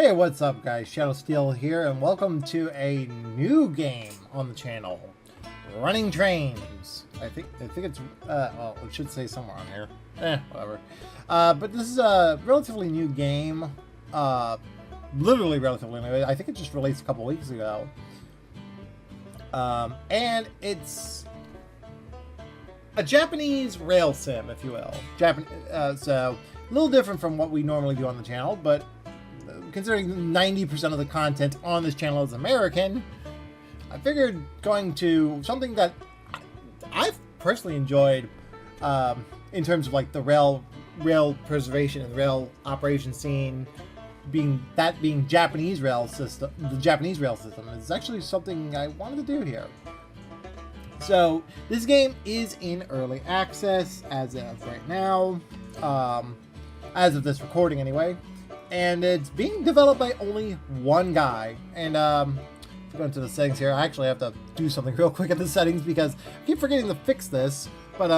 Hey, what's up guys? Shadow Steel here, and welcome to a new game on the channel. Running Trains. I think it's, well, it should say somewhere on here. Whatever. But this is a relatively new game. Literally relatively new. I think it just released a couple weeks ago. And it's a Japanese rail sim, if you will. So, a little different from what we normally do on the channel, but considering 90% of the content on this channel is American, I figured going to something that I've personally enjoyed in terms of like the rail preservation and rail operation scene, being Japanese rail system. The Japanese rail system is actually something I wanted to do here. So this game is in early access as of right now, as of this recording anyway. And it's being developed by only one guy. And if we go into the settings here, I actually have to do something real quick in the settings because I keep forgetting to fix this. But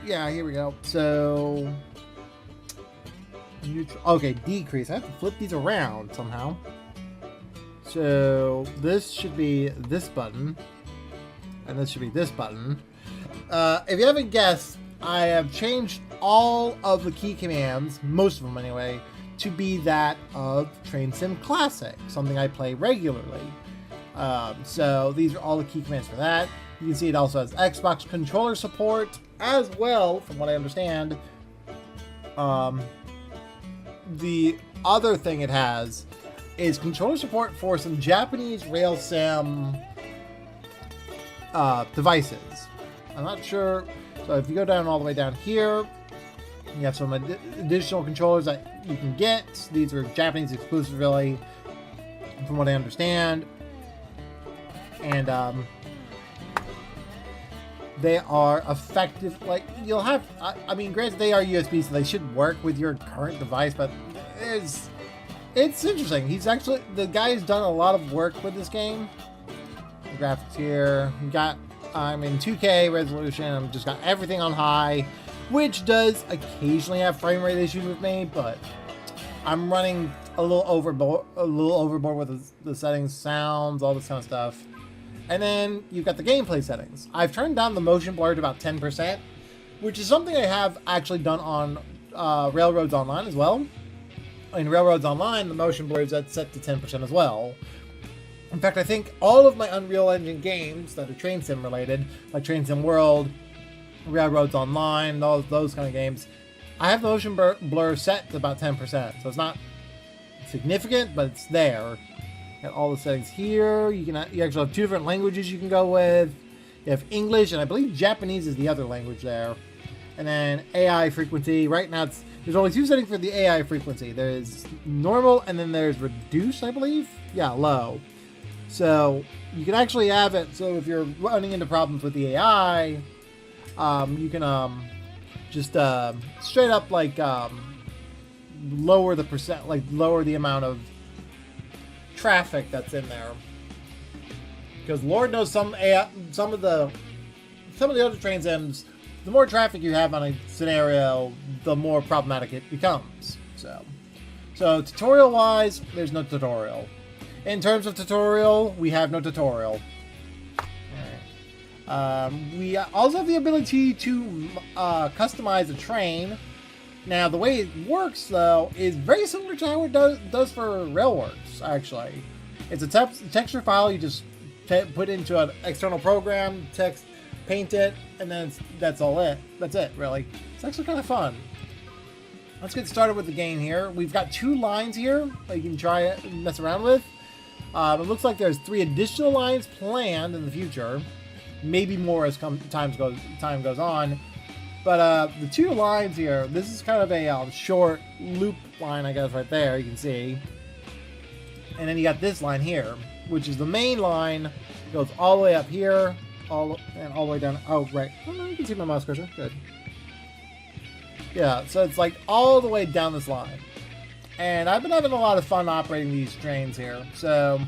yeah, here we go. So neutral. Okay, decrease. I have to flip these around somehow. So this should be this button, and this should be this button. If you haven't guessed, I have changed all of the key commands, most of them anyway, to be that of Train Sim Classic, something I play regularly. So these are all the key commands for that. You can see it also has Xbox controller support as well, from what I understand. The other thing it has is controller support for some Japanese rail sim devices. I'm not sure. So if you go down all the way down here, you have some additional controllers that you can get. These are Japanese exclusive, really, from what I understand. And they are effective. Like, you'll have, I mean, granted, they are USB, so they should work with your current device, but it's interesting. The guy's done a lot of work with this game. The graphics here. I'm in 2K resolution. I've just got everything on high, which does occasionally have frame rate issues with me, but I'm running a little overboard with the settings, sounds, all this kind of stuff. And then you've got the gameplay settings. I've turned down the motion blur to about 10%, which is something I have actually done on Railroads Online as well. In Railroads Online, the motion blur is set to 10% as well. In fact, I think all of my Unreal Engine games that are Train Sim related, like Train Sim World, Railroads Online, all those kind of games, I have the motion blur set to about 10%, so it's not significant, but it's there. Got all the settings here. You actually have two different languages you can go with. You have English, and I believe Japanese is the other language there. And then AI frequency. Right now, there's only two settings for the AI frequency. There's normal, and then there's reduced, I believe. Yeah, low. So you can actually have it. So if you're running into problems with the AI, you can just straight up like lower the percent, like lower the amount of traffic that's in there, because Lord knows some of the other train sims, the more traffic you have on a scenario, the more problematic it becomes. So tutorial wise, there's no tutorial. In terms of tutorial, we have no tutorial. We also have the ability to customize a train. Now, the way it works, though, is very similar to how it does for Railworks, actually. It's a texture file. You just put into an external program, text, paint it, and then that's it, really. It's actually kind of fun. Let's get started with the game here. We've got 2 lines here that you can try it and mess around with. It looks like there's 3 additional lines planned in the future. Maybe more as time goes on. But the 2 lines here, this is kind of a short loop line, I guess, right there, you can see. And then you got this line here, which is the main line. It goes all the way up here, all the way down. Oh, right. Oh, no, you can see my mouse cursor. Good. Yeah, so it's like all the way down this line. And I've been having a lot of fun operating these trains here. So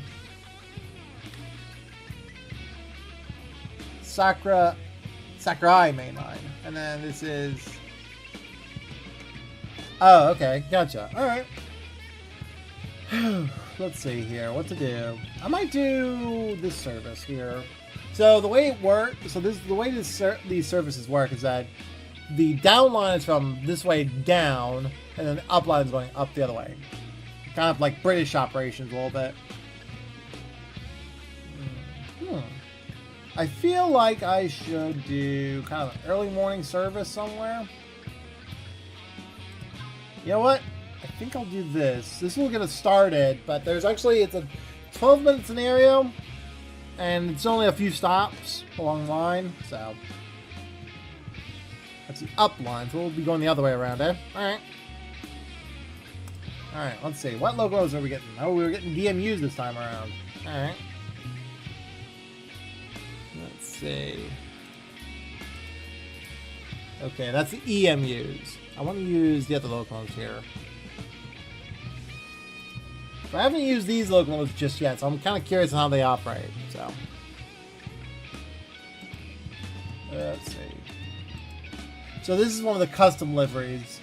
Sakurai main line. And then this is... Oh, okay. Gotcha. Alright. Let's see here, what to do. I might do this service here. So the way it works, the way these services work is that the down line is from this way down, and then the up line is going up the other way. Kind of like British operations a little bit. I feel like I should do kind of an early morning service somewhere. You know what? I think I'll do this. This will get us started, but it's a 12-minute scenario, and it's only a few stops along the line, so that's the up line, so we'll be going the other way around, eh? Alright. Alright, let's see. What logos are we getting? Oh, we were getting DMUs this time around. Alright. Let's see. Okay, that's the EMUs. I want to use the other locomotives here. I haven't used these locomotives just yet, so I'm kind of curious on how they operate. So, let's see. So this is one of the custom liveries.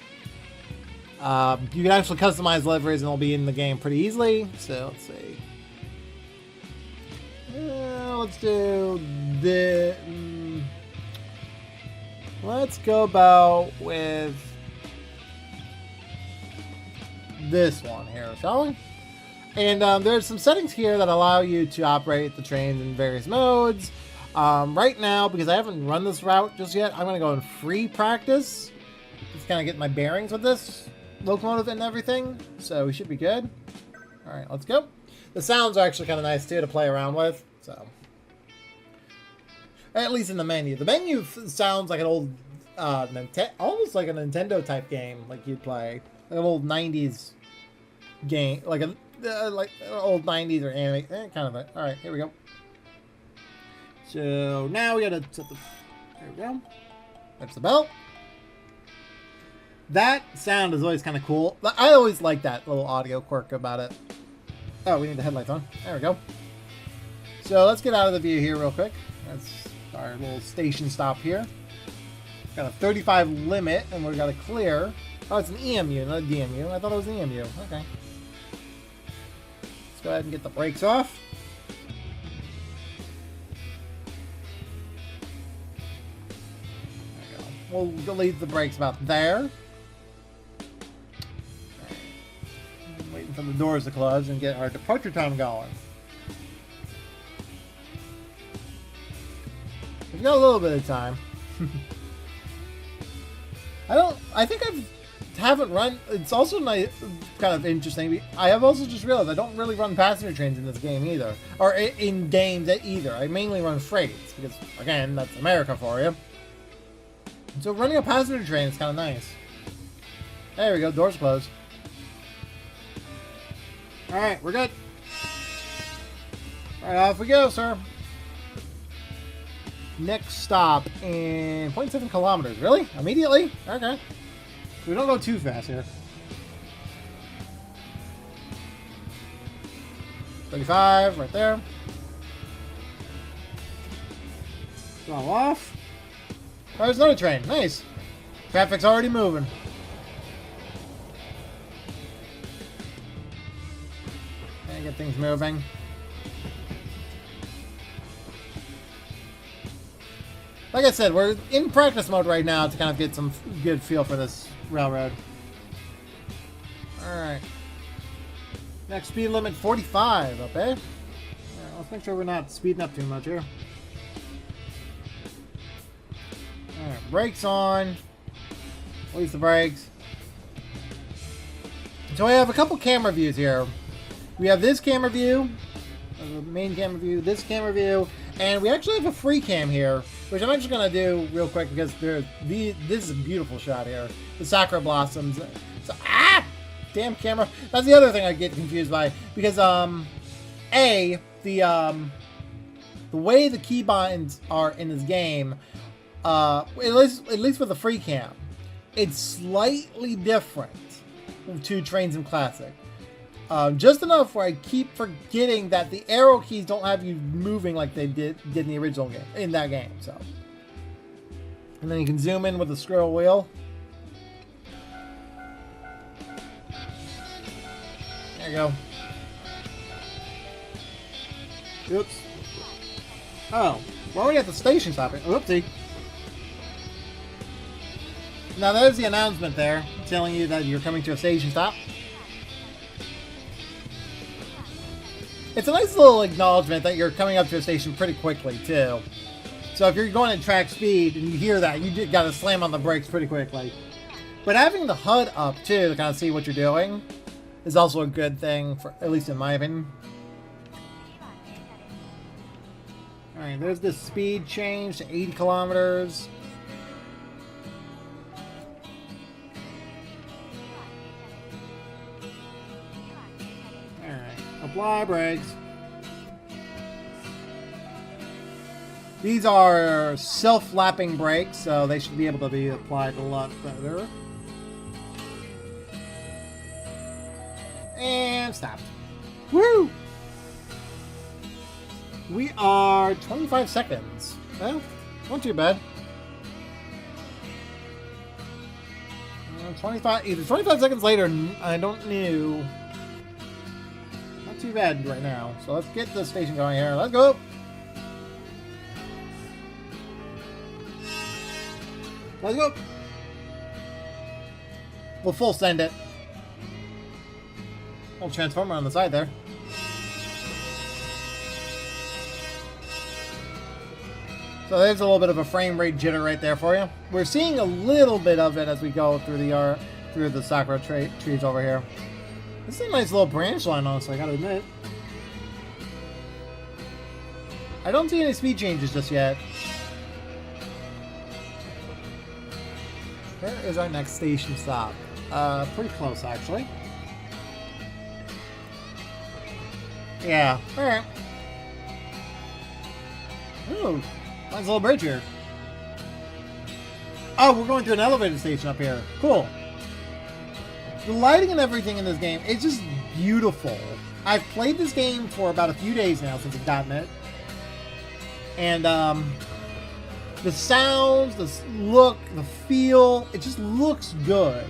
You can actually customize liveries, and they'll be in the game pretty easily. So let's see. Let's do the. Let's go about with this one here, shall we? And there's some settings here that allow you to operate the trains in various modes. Right now, because I haven't run this route just yet, I'm going to go in free practice. Just kind of get my bearings with this locomotive and everything. So we should be good. Alright, let's go. The sounds are actually kind of nice too to play around with. So, at least in the menu. The menu sounds like an old, almost like a Nintendo type game, like you'd play. Like an old 90s game, like an old 90s or anime, kind of. Alright, here we go. So now we gotta set the. There we go. That's the belt. That sound is always kind of cool. I always like that little audio quirk about it. Oh, we need the headlights on. There we go. So let's get out of the view here real quick. That's our little station stop here. Got a 35 limit, and we've got to clear. Oh, it's an EMU, not a DMU. I thought it was an EMU. Okay. Let's go ahead and get the brakes off. There we go. We'll leave the brakes about there. Waiting for the doors to close and get our departure time going. We've got a little bit of time. I think haven't run. It's also nice, kind of interesting. I have also just realized I don't really run passenger trains in this game either, or in games either. I mainly run freights because, again, that's America for you. So running a passenger train is kind of nice. There we go. Doors closed. All right, we're good. All right, off we go, sir. Next stop in 0.7 kilometers. Really? Immediately? Okay. We don't go too fast here. 35, right there. Throttle off. Oh, there's another train. Nice. Traffic's already moving. And get things moving. Like I said, we're in practice mode right now to kind of get some good feel for this railroad. Alright. Next speed limit 45, okay? Alright, let's make sure we're not speeding up too much here. Alright, brakes on. Release the brakes. So we have a couple camera views here. We have this camera view, the main camera view, this camera view, and we actually have a free cam here, which I'm actually going to do real quick because this is a beautiful shot here. The sakura blossoms. So, damn camera. That's the other thing I get confused by because the way the keybinds are in this game, at least with the free cam, it's slightly different to Trains in Classic. Just enough where I keep forgetting that the arrow keys don't have you moving like they did in the original game, in that game. So, and then you can zoom in with the scroll wheel. There you go. Oops. Oh. We're already at the station stopping. Oopsie. Now there's the announcement there, telling you that you're coming to a station stop. It's a nice little acknowledgement that you're coming up to a station pretty quickly, too. So if you're going at track speed and you hear that, you just gotta slam on the brakes pretty quickly. But having the HUD up, too, to kind of see what you're doing, is also a good thing, for at least in my opinion. Alright, there's this speed change to 80 kilometers. Alright, apply brakes. These are self-lapping brakes, so they should be able to be applied a lot better. And stop. Woo! We are 25 seconds. Well, not too bad. 25 seconds later, I don't know. Not too bad right now. So let's get the station going here. Let's go. Let's go. We'll full send it. Little transformer on the side there. So there's a little bit of a frame rate jitter right there for you. We're seeing a little bit of it as we go through the sakura trees over here. This is a nice little branch line, honestly, I gotta admit. I don't see any speed changes just yet. Where is our next station stop? Pretty close, actually. Yeah, alright. Ooh. Nice little bridge here. Oh, we're going to an elevated station up here. Cool. The lighting and everything in this game, it's just beautiful. I've played this game for about a few days now since I've gotten it. And, the sounds, the look, the feel, it just looks good.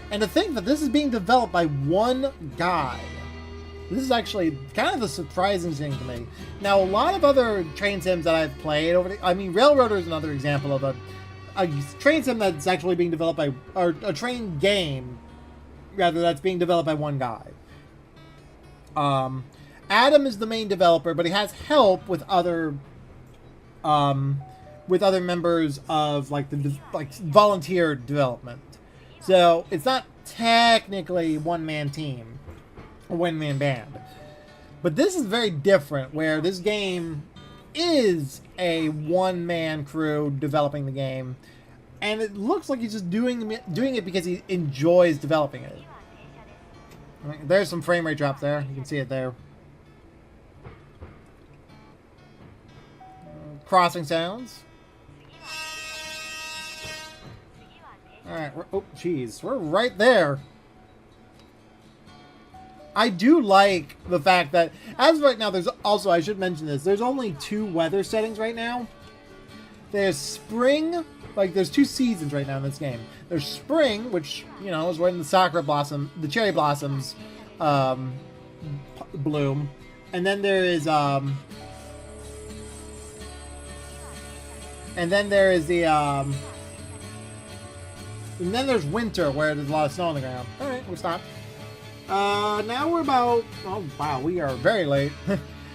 And to think that this is being developed by one guy. This is actually kind of a surprising thing to me. Now, a lot of other train sims that I've played Railroader is another example of a train sim that's actually being developed by, or a train game, rather, that's being developed by one guy. Adam is the main developer, but he has help with other members of like volunteer development. So it's not technically one-man team. A one-man band. But this is very different, where this game is a one-man crew developing the game, and it looks like he's just doing it because he enjoys developing it. There's some frame rate drops there. You can see it there. Crossing sounds. Alright, oh, jeez. We're right there. I do like the fact that, as of right now, there's also, I should mention this, there's only 2 weather settings right now. There's spring, like there's 2 seasons right now in this game. There's spring, which, you know, is when the cherry blossoms bloom. And then there is, and then there's winter, where there's a lot of snow on the ground. Alright, we'll stop. Now we're about... Oh, wow, we are very late.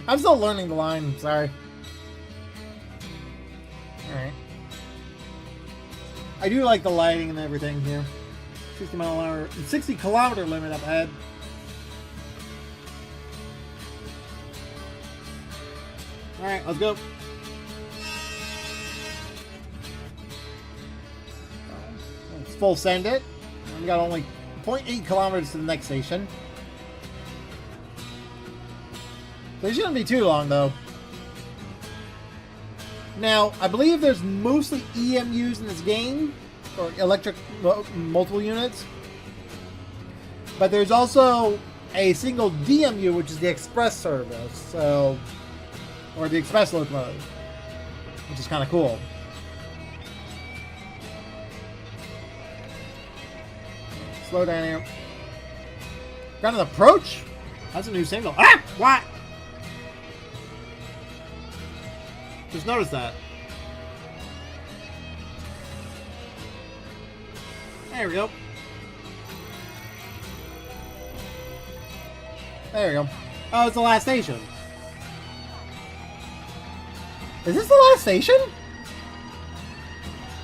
I'm still learning the line, sorry. Alright. I do like the lighting and everything here. 60 kilometer limit up ahead. Alright, let's go. Let's full send it. We got only 0.8 kilometers to the next station. So it shouldn't be too long, though. Now, I believe there's mostly EMUs in this game, or electric multiple units. But there's also a single DMU, which is the express service, so, or the express locomotive, which is kind of cool. Slow down here. Got an approach? That's a new signal. Ah! What? Just notice that. There we go. There we go. Oh, it's the last station. Is this the last station?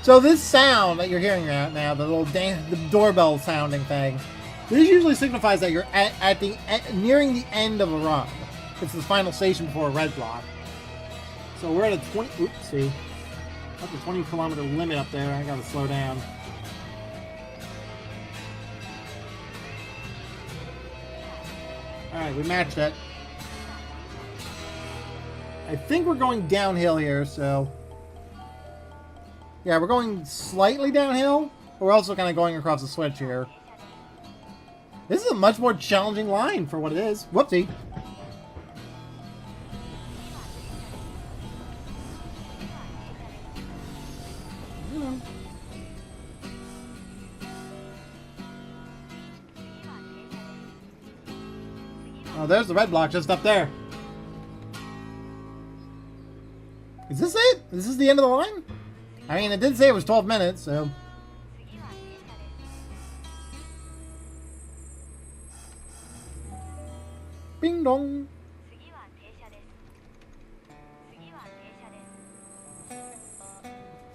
So this sound that you're hearing right now, the little the doorbell sounding thing, this usually signifies that you're nearing the end of a run. It's the final station before a red block. So we're at a 20. Oops, see, that's a 20-kilometer limit up there. I gotta slow down. All right, we matched it. I think we're going downhill here, so... Yeah, we're going slightly downhill, but we're also kind of going across the switch here. This is a much more challenging line for what it is. Whoopsie. Oh, there's the red block just up there. Is this it? Is this the end of the line? I mean, it did say it was 12 minutes, so... Bing dong!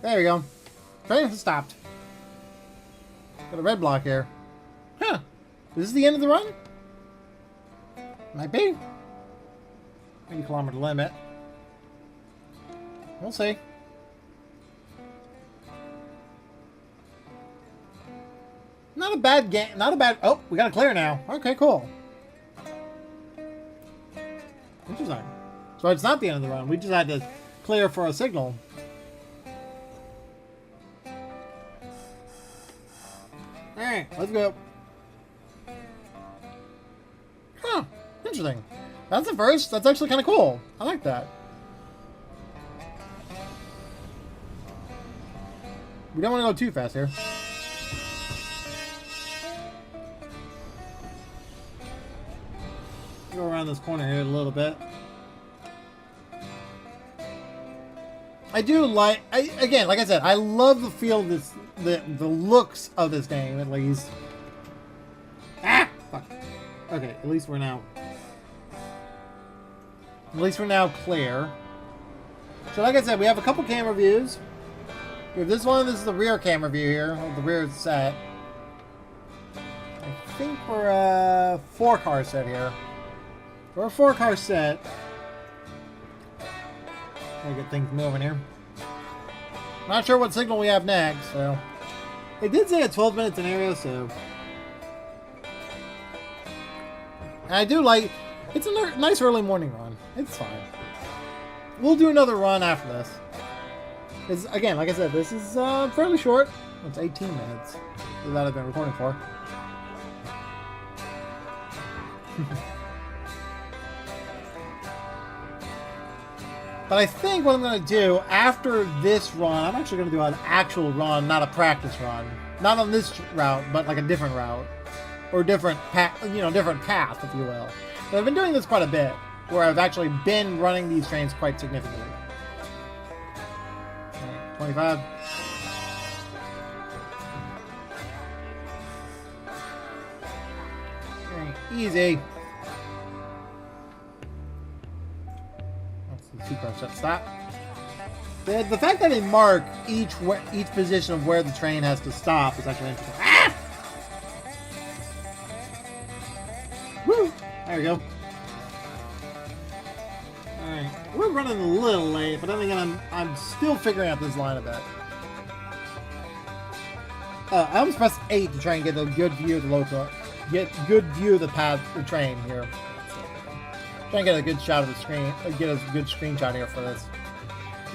There we go. Train has stopped. Got a red block here. Huh. Is this the end of the run? Might be. 80-kilometer limit. We'll see. Not a bad game. Not a bad... Oh, we got to clear now. Okay, cool. Interesting. So it's not the end of the run. We just had to clear for a signal. Alright, let's go. Huh. Interesting. That's the first. That's actually kind of cool. I like that. We don't want to go too fast here. Go around this corner here a little bit. I do like, again, like I said, I love the feel of this, the looks of this game, at least. Ah! Fuck. Okay, at least we're now clear. So like I said, we have a couple camera views. We have this one. This is the rear camera view here. The rear set. I think we're a 4-car set here. We're a 4-car set. Gotta get things moving here. Not sure what signal we have next, so... It did say a 12 minutes in area, so... And I do like... It's a nice early morning run. It's fine. We'll do another run after this. Because, again, like I said, this is fairly short. It's 18 minutes that I've been recording for. But I think what I'm going to do after this run, I'm actually going to do an actual run, not a practice run. Not on this route, but like a different route. Or different path, different path, if you will. But I've been doing this quite a bit, where I've actually been running these trains quite significantly. 25. Easy. That's the 2-car set stop. The fact that they mark each position of where the train has to stop is actually interesting. Ah! Woo! There we go. Alright. We're running a little late, but then again, I'm still figuring out this line a bit. I almost pressed 8 to try and get a good view of the local. Get good view of the path, the train here. Try and get a good shot of the screen. Get a good screenshot here for this.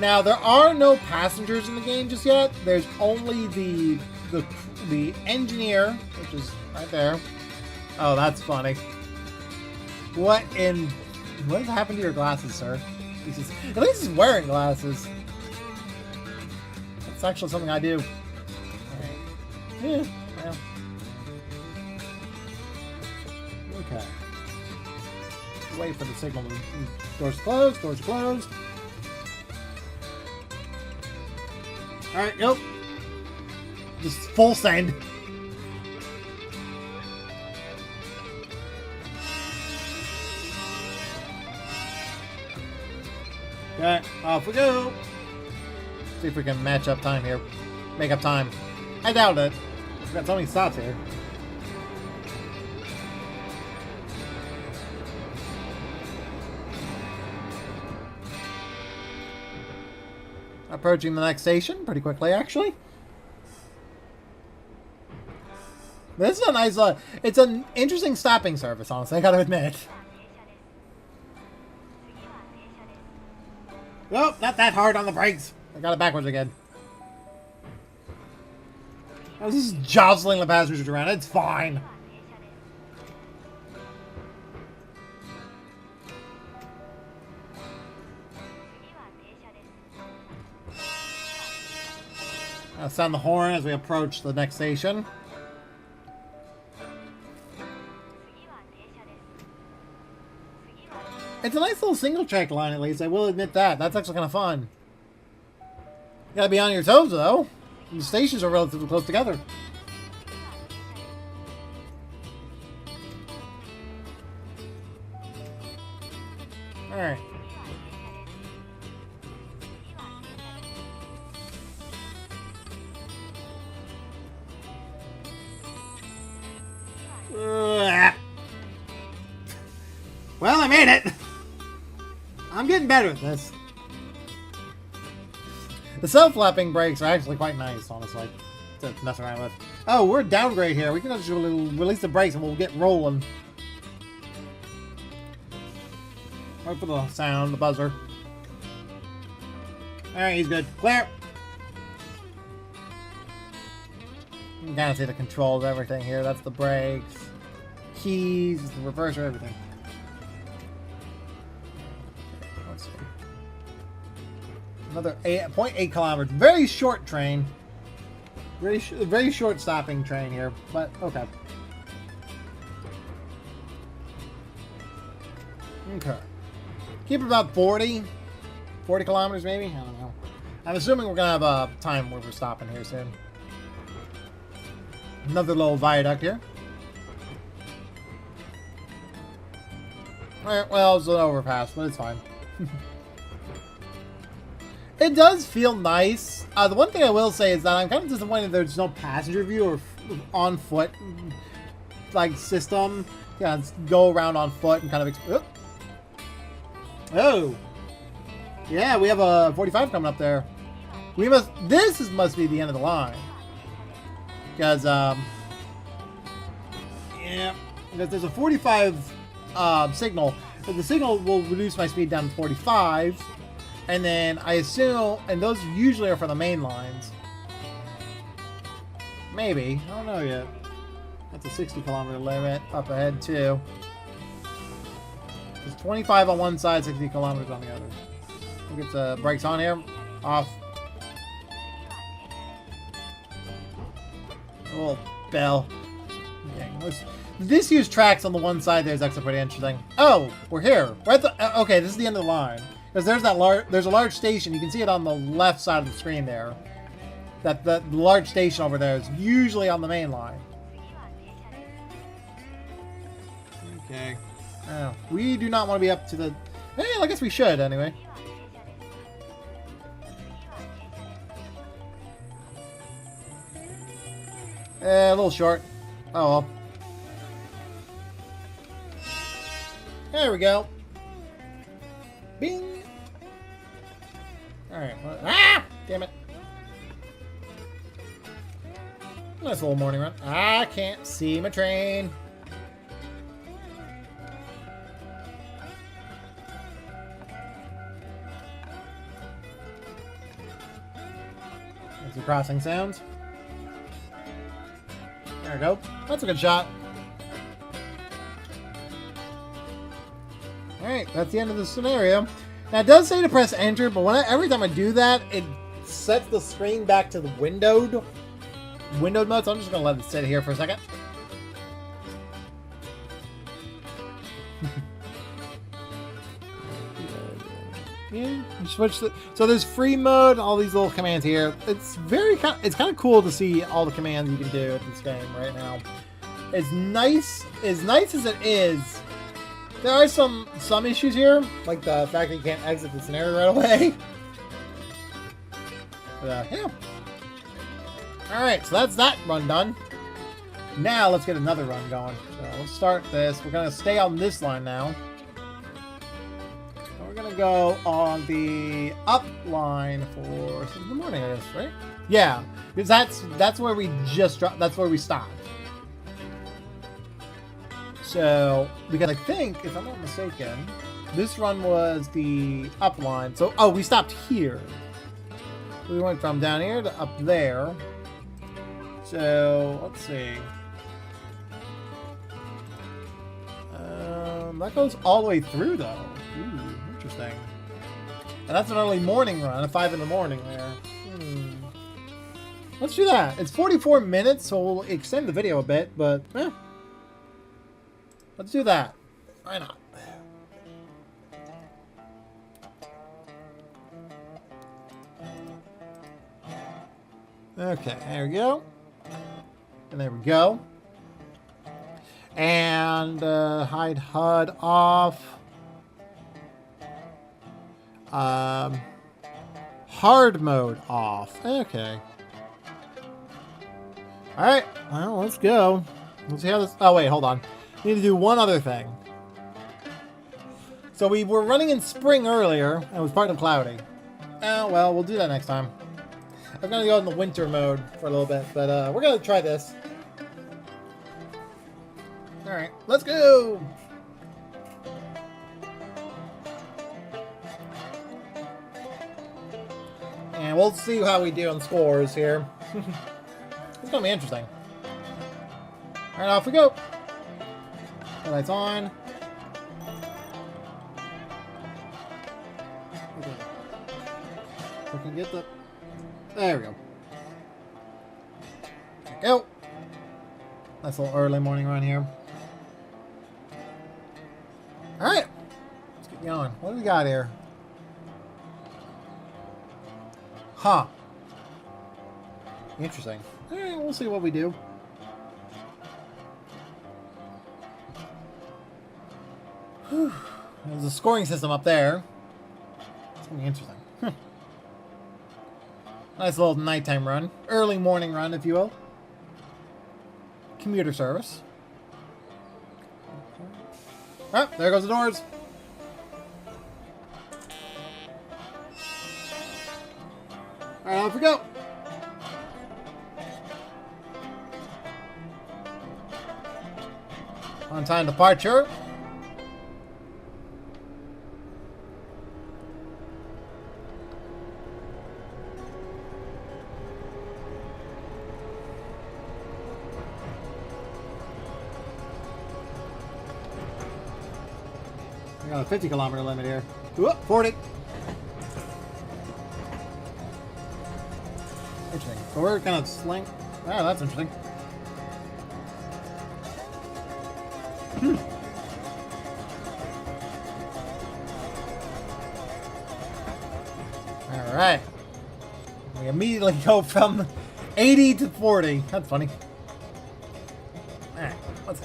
Now there are no passengers in the game just yet. There's only the engineer, which is right there. Oh, that's funny. What has happened to your glasses, sir? At least he's wearing glasses. That's actually something I do. Right. Yeah. Well. Okay. Wait for the signal. Doors closed. Doors closed. Alright, nope. Just full send. Okay, off we go. See if we can match up time here. Make up time. I doubt it. We've got so many stops here. Approaching the next station pretty quickly, actually. This is a nice, it's an interesting stopping service, honestly, I gotta admit. Oh, not that hard on the brakes. I got it backwards again. I was just jostling the passengers around. It's fine. I'll sound the horn as we approach the next station. It's a nice little single track line, at least. I will admit that. That's actually kind of fun. You gotta be on your toes, though. The stations are relatively close together. Alright. Well, I made it! I'm getting better at this. The self-flapping brakes are actually quite nice, honestly, to mess around with. Oh, we're downgrade here. We can just release the brakes and we'll get rolling. Right for the sound, the buzzer. Alright, he's good. Clear! You can kind of see the controls of everything here. That's the brakes, keys, the reverser, everything. Let's see. Another 0.8 kilometers. Very short train. Very short stopping train here, but okay. Okay. Keep it about 40 kilometers maybe? I don't know. I'm assuming we're going to have a time where we're stopping here soon. Another little viaduct here. Alright, well, it's an overpass, but it's fine. It does feel nice. The one thing I will say is that I'm kind of disappointed there's no passenger view or on foot like system. Yeah, let's go around on foot and kind of. Oh, yeah, we have a 45 coming up there. We must. Must be the end of the line because yeah, because there's a 45 signal. But the signal will reduce my speed down to 45. And then I assume, and those usually are for the main lines. Maybe. I don't know yet. That's a 60-kilometer limit up ahead, too. There's 25 on one side, 60 kilometers on the other. We'll get the brakes on here. Off. A little bell. Okay. This use tracks on the one side there is actually pretty interesting. Oh, we're here. We're at the, okay, this is the end of the line. Because there's a large station. You can see it on the left side of the screen there. That the large station over there is usually on the main line. Okay. Oh, we do not want to be up to the... Hey, I guess we should anyway. A little short. Oh well. There we go. Bing! Alright. Ah! Damn it. Nice little morning run. I can't see my train. There's the crossing sounds. There we go. That's a good shot. Alright, that's the end of the scenario. Now, it does say to press enter, but every time I do that, it sets the screen back to the windowed mode, so I'm just going to let it sit here for a second. Yeah, you switch the, so there's free mode, all these little commands here. It's it's kind of cool to see all the commands you can do in this game right now. It's nice as it is. There are some issues here, like the fact that you can't exit the scenario right away. But, yeah. All right, so that's that run done. Now let's get another run going. So let's start this. We're gonna stay on this line now. We're gonna go on the up line for in the morning, I guess, right? Yeah, because that's where we just dropped. That's where we stopped. So because I think, if I'm not mistaken, this run was the up line. So we stopped here. We went from down here to up there. So let's see. That goes all the way through though. Ooh. Interesting. And that's an early morning run, at 5 in the morning there. Let's do that. It's 44 minutes, so we'll extend the video a bit, but let's do that. Why not? Okay, there we go. And there we go. And hide HUD off. Hard mode off. Okay. Alright, well, let's go. Let's see how this... Oh, wait, hold on. We need to do one other thing. So we were running in spring earlier, and it was partly cloudy. Oh, well, we'll do that next time. I'm going to go in the winter mode for a little bit, but we're going to try this. Alright, let's go! And we'll see how we do on scores here. It's gonna be interesting. Alright, off we go. The lights on. We can get the... There we go. There we go. Nice little early morning run here. Alright. Let's get going. What do we got here? Huh. Interesting. Alright, we'll see what we do. Whew. There's a scoring system up there. It's gonna be interesting. Nice little nighttime run. Early morning run, if you will. Commuter service. Oh, there goes the doors. Alright, off we go. On time departure. We got a 50-kilometer limit here. Whoop, 40. Interesting. So we're kind of slang. Oh, that's interesting. All right. We immediately go from 80 to 40. That's funny. All right. Let's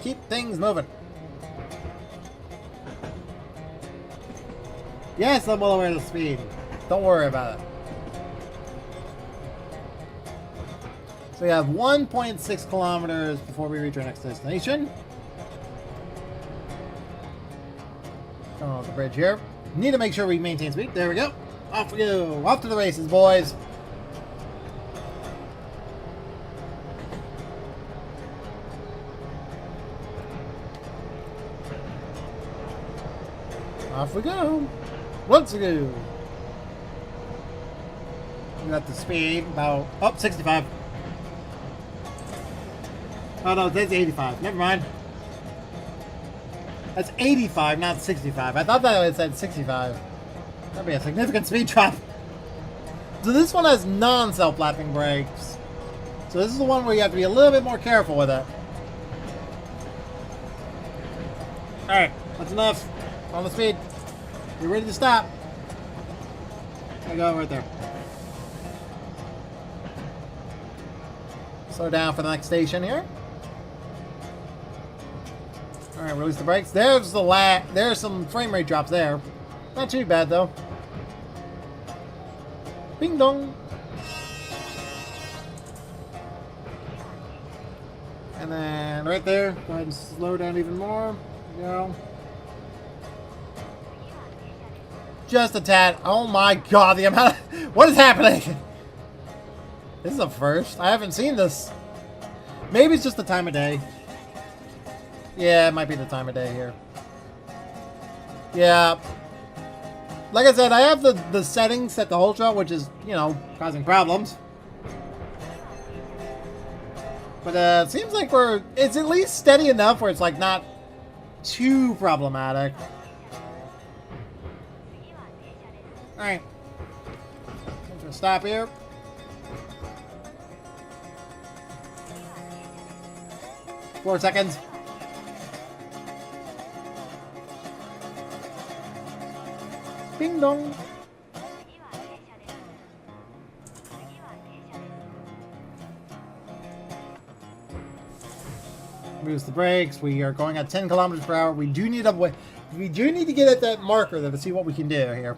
keep things moving. Yes, I'm well aware of the speed. Don't worry about it. So we have 1.6 kilometers before we reach our next destination. Going on the bridge here. Need to make sure we maintain speed. There we go. Off we go. Off to the races, boys. Off we go. Once ago. We got the speed about 65. Oh no, that's 85. Never mind. That's 85, not 65. I thought that it said 65. That'd be a significant speed drop. So this one has non-self-lapping brakes. So this is the one where you have to be a little bit more careful with it. Alright, that's enough. On the speed. You're ready to stop. I go right there. Slow down for the next station here. Alright, release the brakes. There's the lag. There's some frame rate drops there. Not too bad though. Bing dong. And then right there, go ahead and slow down even more. There you go. Just a tad. Oh my god, the amount of... What is happening? This is a first. I haven't seen this. Maybe it's just the time of day. Yeah, it might be the time of day here. Yeah. Like I said, I have the settings set to ultra, which is, you know, causing problems. But it seems like it's at least steady enough where it's like not too problematic. Alright. I'm gonna stop here. Four seconds. Ding dong. Moves the brakes. We are going at 10 kilometers per hour. We do need to get at that marker though to see what we can do here.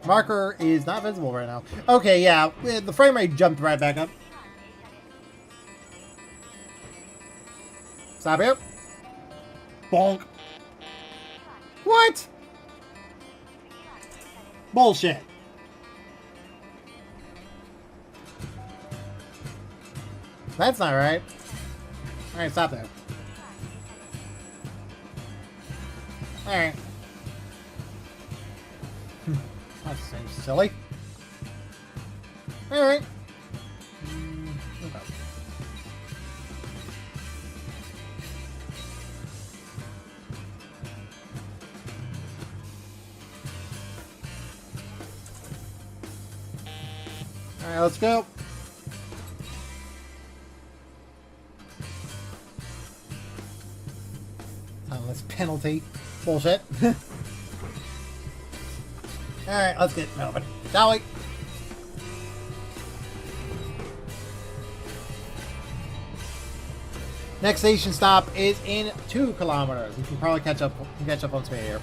Marker is not visible right now. Okay, yeah, the frame rate jumped right back up. Stop here. Bonk. What? Bullshit. That's not right. Alright, stop there. Alright. That seems silly. Alright. Okay. Alright, let's go. This penalty. Bullshit. Alright, let's get moving. Shall we? Next station stop is in 2 kilometers. We can probably catch up on speed here.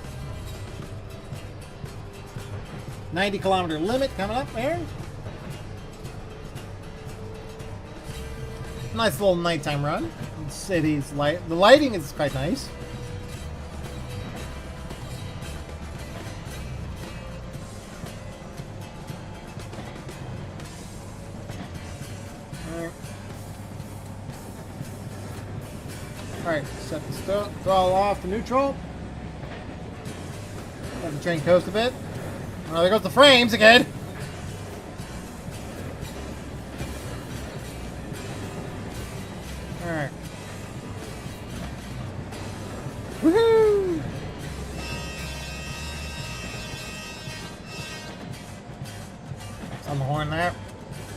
90 kilometer limit coming up there. Nice little nighttime run. The city's light. The lighting is quite nice. Alright, set the throttle off to neutral. Let the train coast a bit. Oh, there goes the frames again. Alright. Woohoo! It's on the horn there.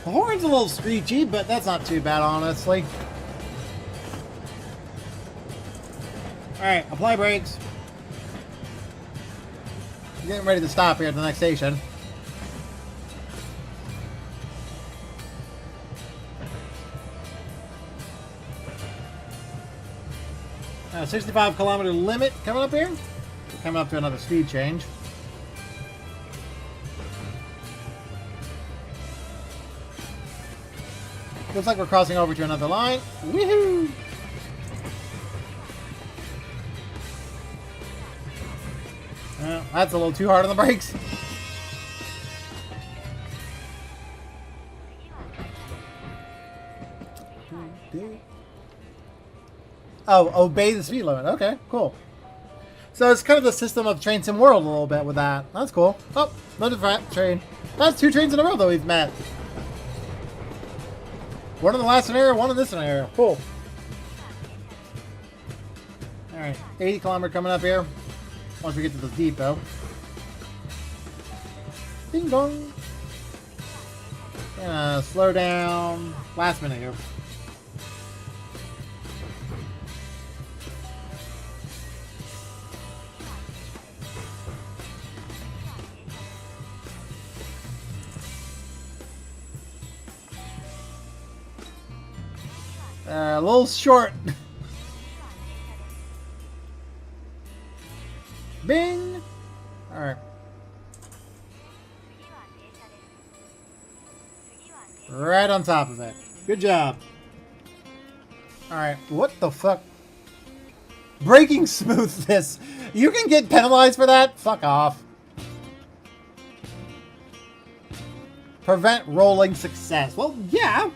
The horn's a little screechy, but that's not too bad, honestly. Alright, apply brakes. Getting ready to stop here at the next station. 65 kilometer limit coming up here. We're coming up to another speed change. Looks like we're crossing over to another line. Woohoo! Well, that's a little too hard on the brakes. Oh, obey the speed limit. Okay, cool. So it's kind of the system of Train Sim World a little bit with that. That's cool. Oh, another train. That's 2 trains in a row that we've met. One in the last scenario, one in this scenario. Cool. Alright, 80 kilometer coming up here. Once we get to the depot. Ding dong. Slow down. Last minute here. A little short. Bing! Alright. Right on top of it. Good job. Alright, what the fuck? Braking smoothness. You can get penalized for that? Fuck off. Prevent rolling success. Well, yeah.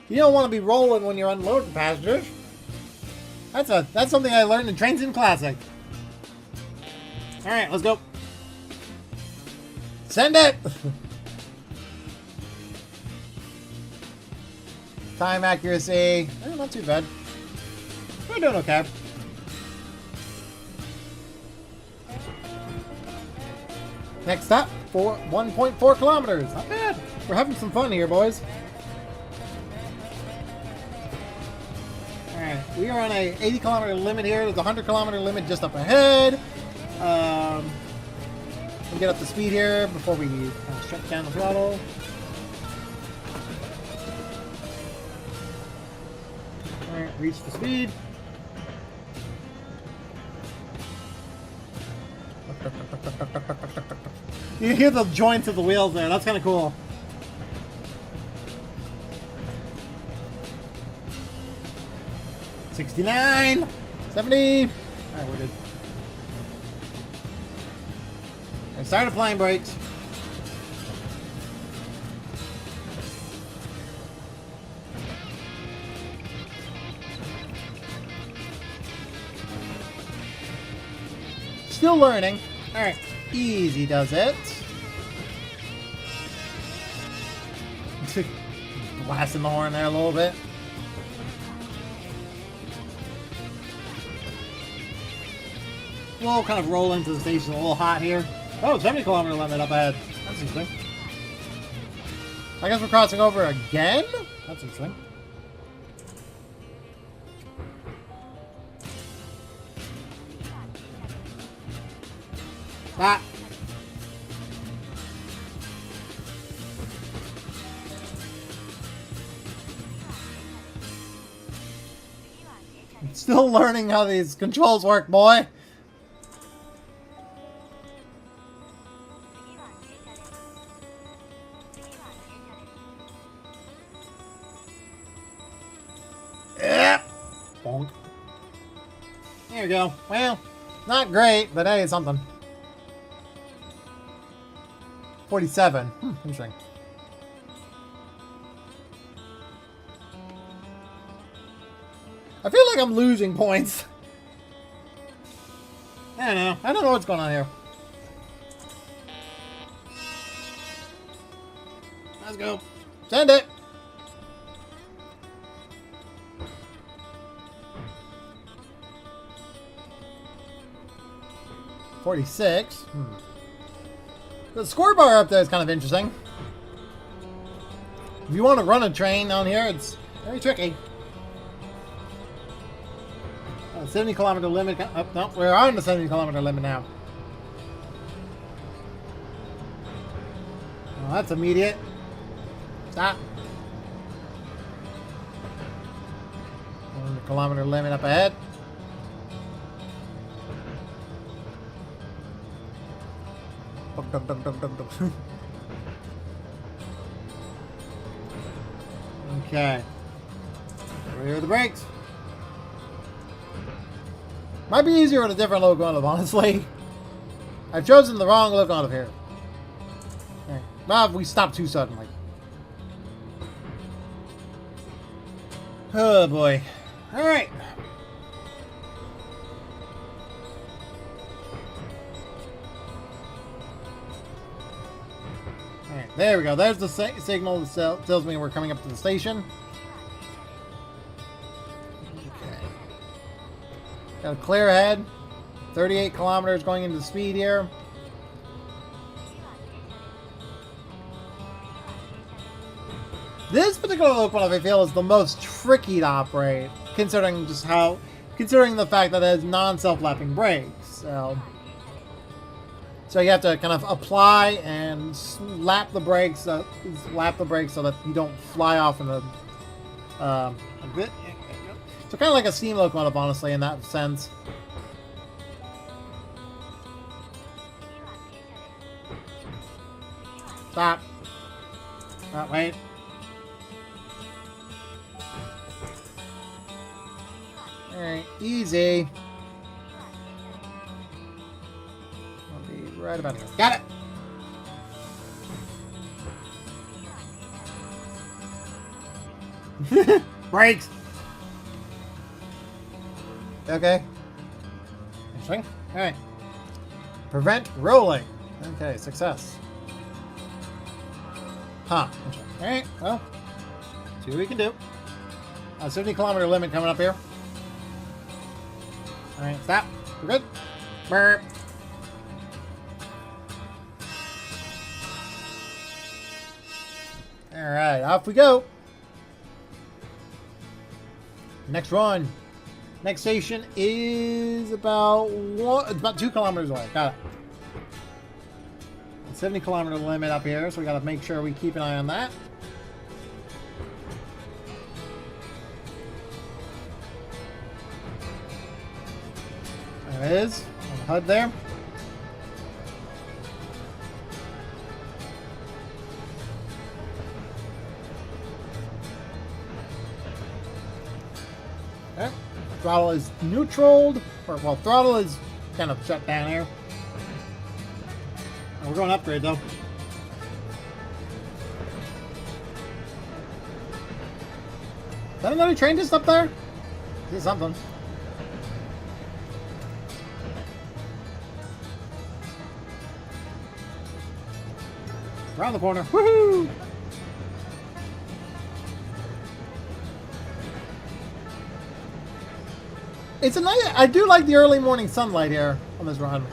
You don't want to be rolling when you're unloading passengers. That's something I learned in Train Sim Classic. Alright, let's go. Send it! Time accuracy. Not too bad. We're doing okay. Next stop, 1.4 kilometers. Not bad. We're having some fun here, boys. Alright, we are on a 80 kilometer limit here. There's a 100 kilometer limit just up ahead. We'll get up to speed here before we shut down the throttle. Alright, reach the speed. You hear the joints of the wheels there. That's kind of cool. $69, $70. Alright, we're good. I started applying brakes. Still learning. Alright, easy does it. Blasting the horn there a little bit. We'll kind of roll into the station a little hot here. Oh, 70 kilometer limit up ahead. That's interesting. I guess we're crossing over again? That's interesting. Ah. I'm still learning how these controls work, boy. Yeah. Bonk. There we go. Well, not great, but hey, it's something. 47. Interesting. I feel like I'm losing points. I don't know what's going on here. Let's go. Send it. $46. The score bar up there is kind of interesting. If you want to run a train down here, it's very tricky. 70 kilometer limit. No, we're on the 70 kilometer limit now. Well, that's immediate. Stop. 100 kilometer limit up ahead. Okay. Here are the brakes. Might be easier with a different locomotive, honestly. I've chosen the wrong locomotive here. Okay. Well, we stopped too suddenly. Oh boy. Alright. Alright, there we go. There's the signal that tells me we're coming up to the station. Got a clear ahead. 38 kilometers going into speed here. This particular locomotive, I feel, is the most tricky to operate, considering the fact that it has non-self-lapping brakes. So you have to kind of apply and lap the brakes so that you don't fly off in the So kind of like a steam locomotive, honestly, in that sense. Stop. Oh, wait. Alright, easy. I'll be right about here. Got it! Brakes! Okay. Interesting. Alright. Prevent rolling. Okay, success. Huh. Alright, well. See what we can do. 70-kilometer limit coming up here. Alright, stop. We're good. Burp. Alright, off we go. Next run. Next station is about 2 kilometers away. Got it. 70-kilometer limit up here, so we got to make sure we keep an eye on that. There it is. On the HUD there. Okay. Throttle is neutraled, or well, throttle is kind of shut down here. Oh, we're going upgrade though. Is that another train just up there? See something. Around the corner. Woohoo! It's a nice. I do like the early morning sunlight here on this run.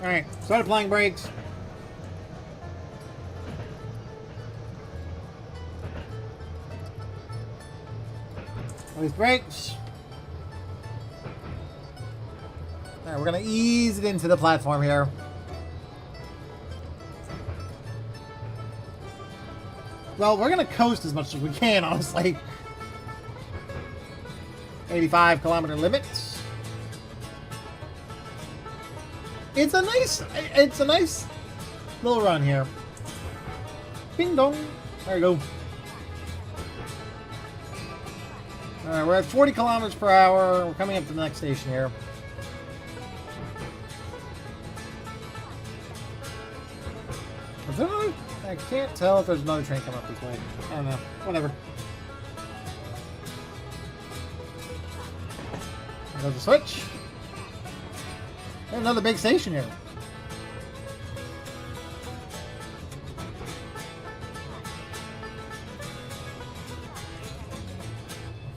Alright, start applying brakes. Release brakes. Alright, we're going to ease it into the platform here. Well, we're going to coast as much as we can, honestly. 85-kilometer limits. It's a nice little run here. Ding dong. There we go. Alright, we're at 40 kilometers per hour. We're coming up to the next station here. Is there another? I can't tell if there's another train coming up this way. I don't know. Whatever. There's a switch. There's another big station here.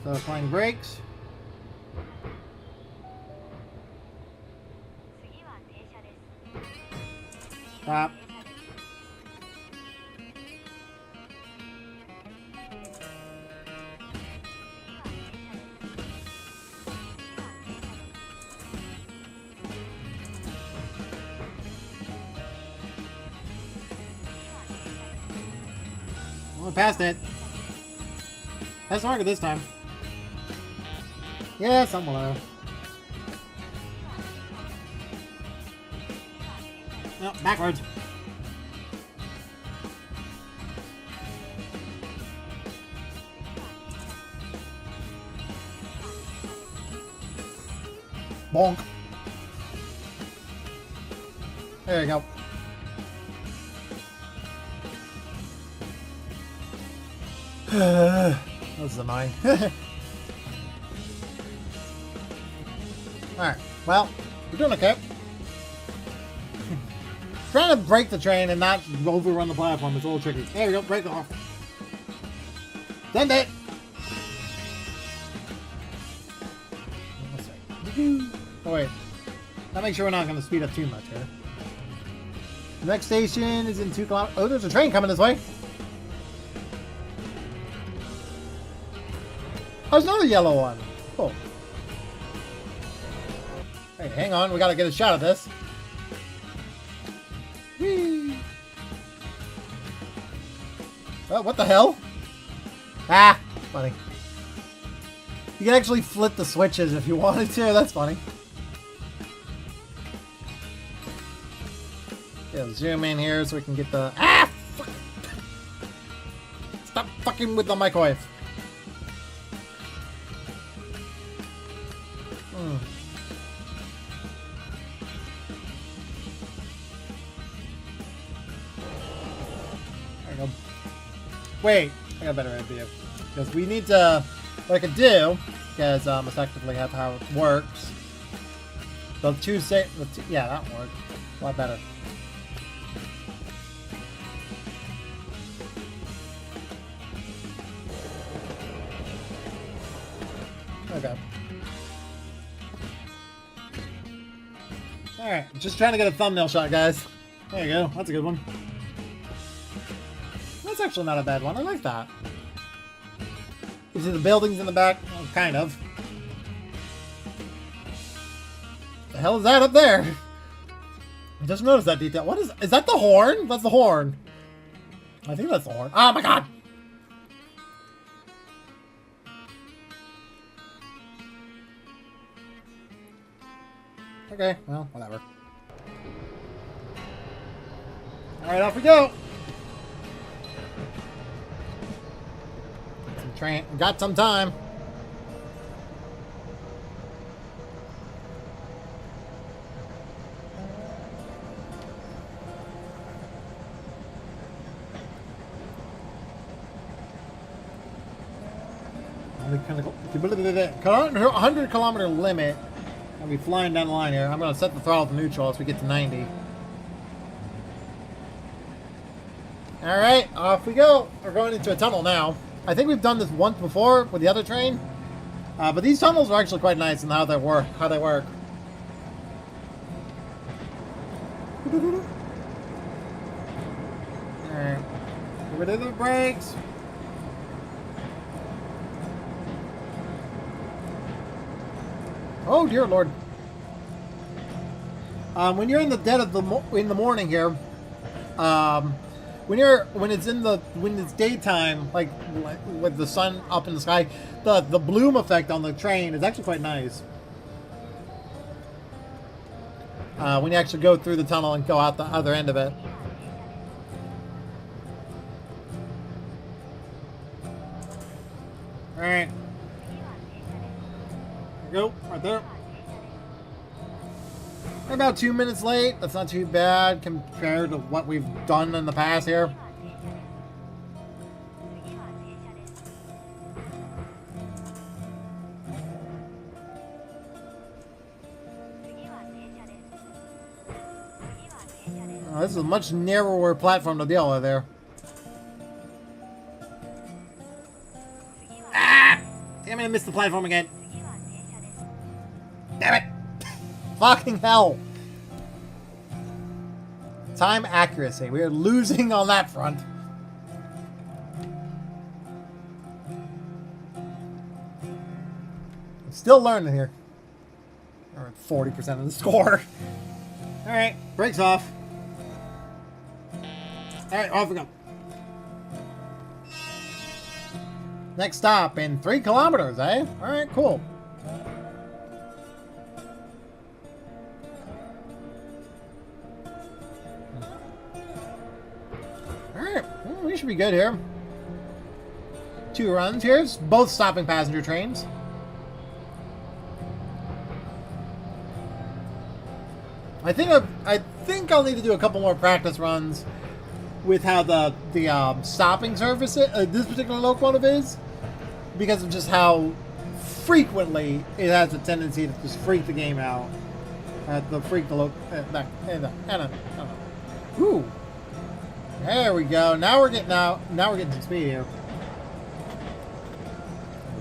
So applying brakes. Stop. Oh, passed it. That's the market this time. Yeah, something below. No, backwards. Bonk. There you go. This is annoying. Alright, well, we're doing okay. Trying to break the train and not overrun the platform is a little tricky. There we go, break off. Send it! Oh wait, that makes sure we're not going to speed up too much here. The next station is in 2 kilometers. Oh, there's a train coming this way. Oh, there's another yellow one. Cool. Hey, hang on, we gotta get a shot of this. Whee! Oh, what the hell? Ah, funny. You can actually flip the switches if you wanted to. That's funny. Yeah, zoom in here so we can get the... Ah! Fuck. Stop fucking with the microwave. There we go. Wait, I got a better idea. Because we need to... What I could do, because effectively have how it works. The two say... Yeah, that worked. A lot better. Okay. Alright, just trying to get a thumbnail shot, guys. There you go. That's a good one. That's actually not a bad one. I like that. You see the buildings in the back? Well, kind of. The hell is that up there? I just noticed that detail. What is that the horn? That's the horn. I think that's the horn. Oh my god! Okay, well, whatever. Alright, off we go! Got some time. Kind of 100-kilometer limit. I'll be flying down the line here. I'm going to set the throttle to neutral as we get to 90. Alright, off we go. We're going into a tunnel now. I think we've done this once before with the other train. But these tunnels are actually quite nice in how they work. Alright. Get rid of the brakes. Oh dear Lord. When you're in the dead of the morning here, when it's daytime, like with the sun up in the sky, the bloom effect on the train is actually quite nice. When you actually go through the tunnel and go out the other end of it. Alright. There we go, right there. We're about 2 minutes late. That's not too bad compared to what we've done in the past here. Oh, this is a much narrower platform to deal with there. Ah! Damn it, I missed the platform again. Damn it! Fucking hell! Time accuracy. We are losing on that front. I'm still learning here. We're at 40% of the score. Alright, brakes off. Alright, off we go. Next stop in 3 kilometers, eh? Alright, cool. We should be good here. 2 runs here, both stopping passenger trains. I think I'll need to do a couple more practice runs with how the stopping service this particular locomotive is, because of just how frequently it has a tendency to just freak the game out. Ooh. There we go. Now we're getting out. Now we're getting some speed here.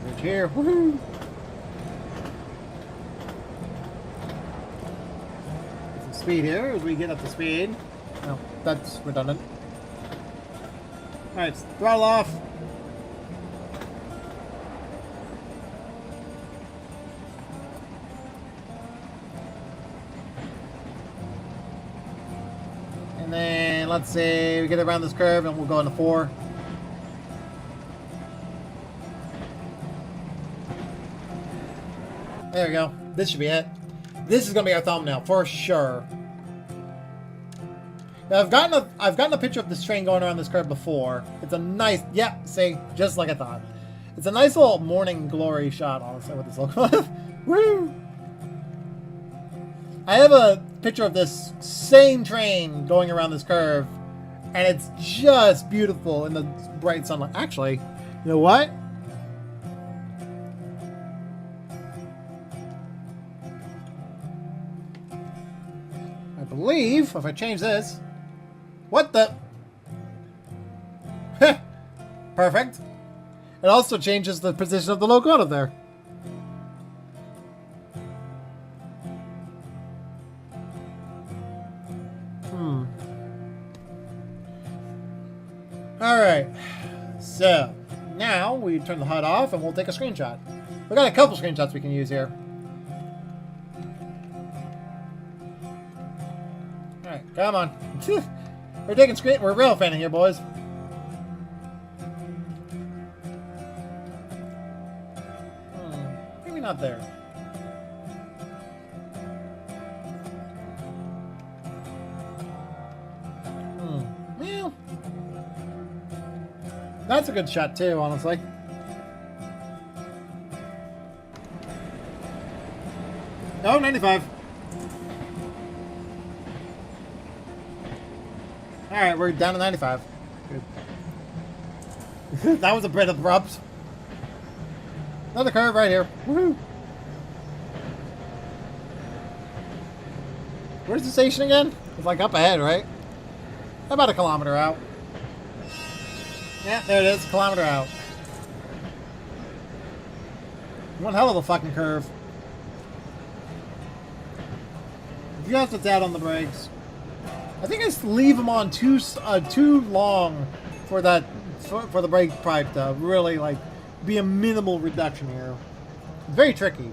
Bridge here. Woohoo! Get some speed here as we get up to speed. No, that's redundant. Alright, throttle off. And then let's see, we get around this curve and we'll go into 4. There we go. This should be it. This is gonna be our thumbnail for sure. Now, I've gotten a picture of this train going around this curve before. It's a nice, yeah, see, just like I thought. It's a nice little morning glory shot, honestly, with this locomotive. Woo! I have a picture of this same train going around this curve, and it's just beautiful in the bright sunlight. Actually, you know what? I believe if I change this, what the? Perfect. It also changes the position of the locomotive there. Alright. So, now we turn the HUD off and we'll take a screenshot. We've got a couple screenshots we can use here. Alright, come on. We're taking screen. We're rail fanning here, boys. Maybe not there. Well, that's a good shot too, honestly. Oh, 95. Alright, we're down to 95. Good. That was a bit abrupt. Another curve right here. Woohoo! Where's the station again? It's like up ahead, right? About a kilometer out. Yeah, there it is. A kilometer out. One hell of a fucking curve. Just it's out on the brakes. I think I just leave them on too long for that for the brake pipe to really like be a minimal reduction here. Very tricky.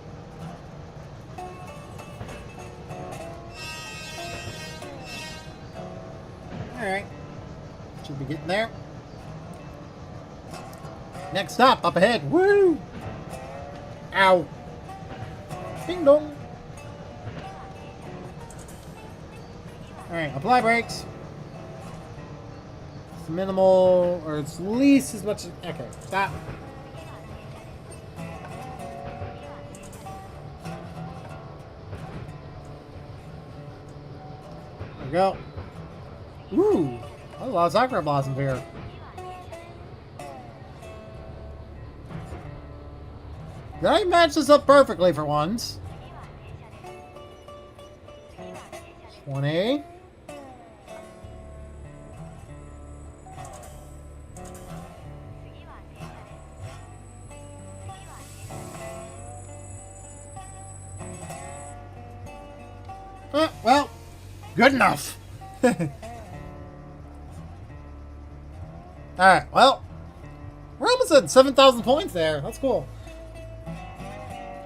All right, should be getting there. Next stop, up ahead. Woo! Ow! Ding dong. Alright, apply brakes. It's minimal, or it's least as much as... Okay, stop. There we go. Ooh! A lot of sakura blossoms here. Did I match this up perfectly for once? 20. Well, good enough. Alright, well, we're almost at 7,000 points there. That's cool.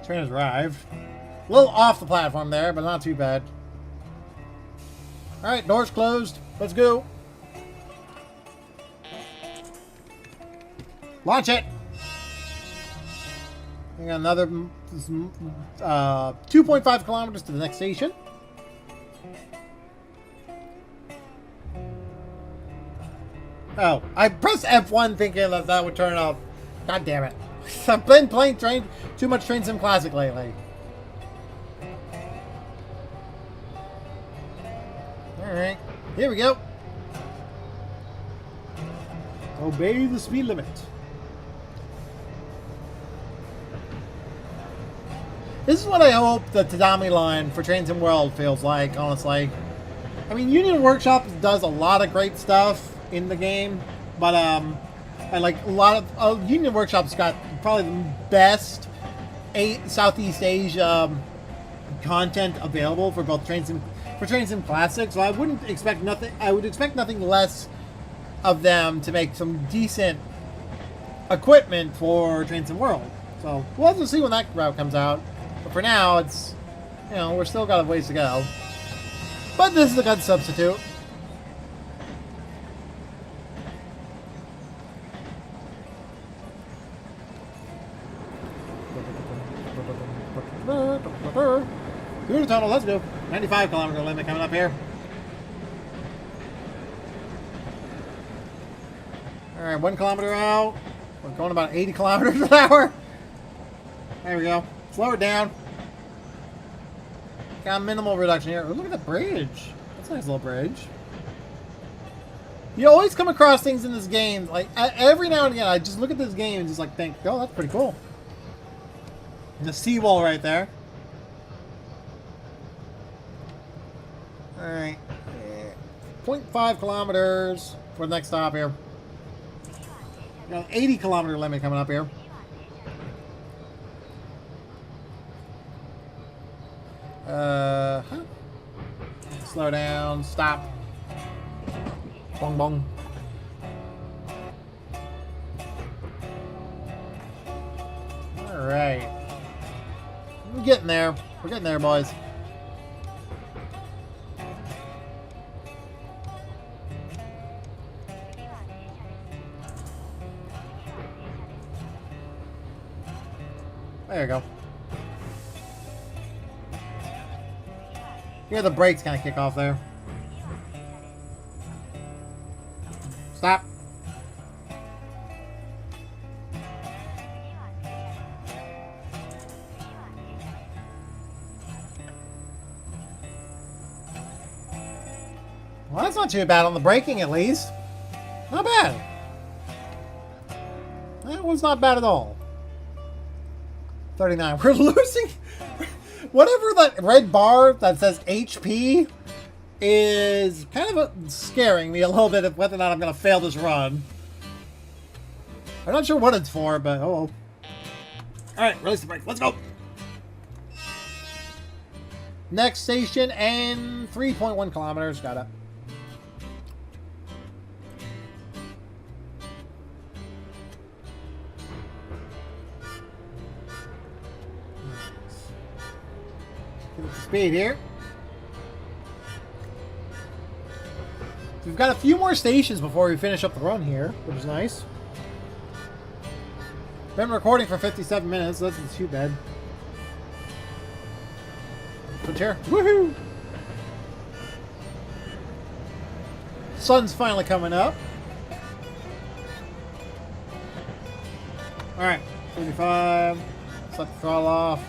Train has arrived. A little off the platform there, but not too bad. Alright, doors closed. Let's go. Launch it! We got another 2.5 kilometers to the next station. Oh, I pressed F1 thinking that that would turn off. God damn it. I've been playing too much Train Sim Classic lately. Alright, here we go. Obey the speed limit. This is what I hope the Tadami line for Train Sim World feels like, honestly. I mean, Union Workshop does a lot of great stuff in the game, but I like a lot of Union Workshop's got probably the best Southeast Asia content available for both Train Sim Classic. So I wouldn't expect nothing. I would expect nothing less of them to make some decent equipment for Train Sim World. So we'll have to see when that route comes out. But for now, it's, you know, we're still got a ways to go. But this is a good substitute. Through the tunnel, let's go. 95-kilometer limit coming up here. Alright, 1 kilometer out. We're going about 80 kilometers an hour. There we go. Slow it down. Got a minimal reduction here. Oh, look at the bridge. That's a nice little bridge. You always come across things in this game, like, every now and again, I just look at this game and just, like, think, oh, that's pretty cool. And the seawall right there. Alright. 0.5 kilometers for the next stop here. Got an 80-kilometer limit coming up here. Slow down, stop. Bong bong. Alright. We're getting there. We're getting there, boys. There you go. Here the brakes kind of kick off there. Stop. Well, that's not too bad on the braking, at least. Not bad. That was not bad at all. 39. We're losing. Whatever that red bar that says HP is kind of scaring me a little bit of whether or not I'm going to fail this run. I'm not sure what it's for, but oh well. Alright, release the brake. Let's go. Next station and 3.1 kilometers. Got it. Speed here. We've got a few more stations before we finish up the run here, which is nice. Been recording for 57 minutes, so that's not too bad. Switch here. Woohoo! Sun's finally coming up. Alright, 35. Let's let the throttle off.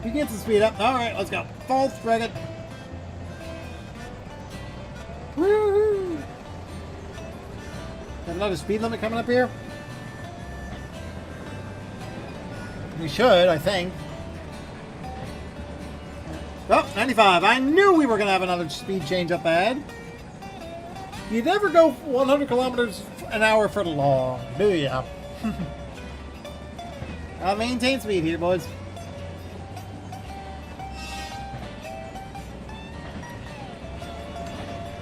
We get some speed up. Alright, let's go. Full frigate. Woohoo! Got another speed limit coming up here? We should, I think. Oh, 95. I knew we were going to have another speed change up ahead. You never go 100 kilometers an hour for long, do ya? I'll maintain speed here, boys.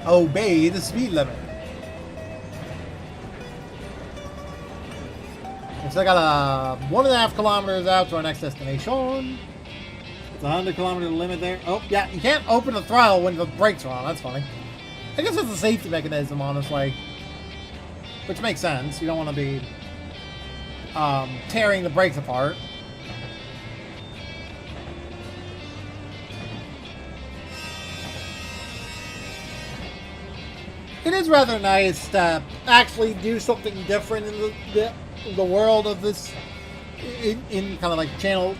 Obey the speed limit. We still got a 1.5 kilometers out to our next destination. It's a 100-kilometer limit there. Oh, yeah, you can't open the throttle when the brakes are on. That's funny. I guess it's a safety mechanism, honestly. Which makes sense. You don't want to be tearing the brakes apart. It is rather nice to actually do something different in the world of this, in kind of like channel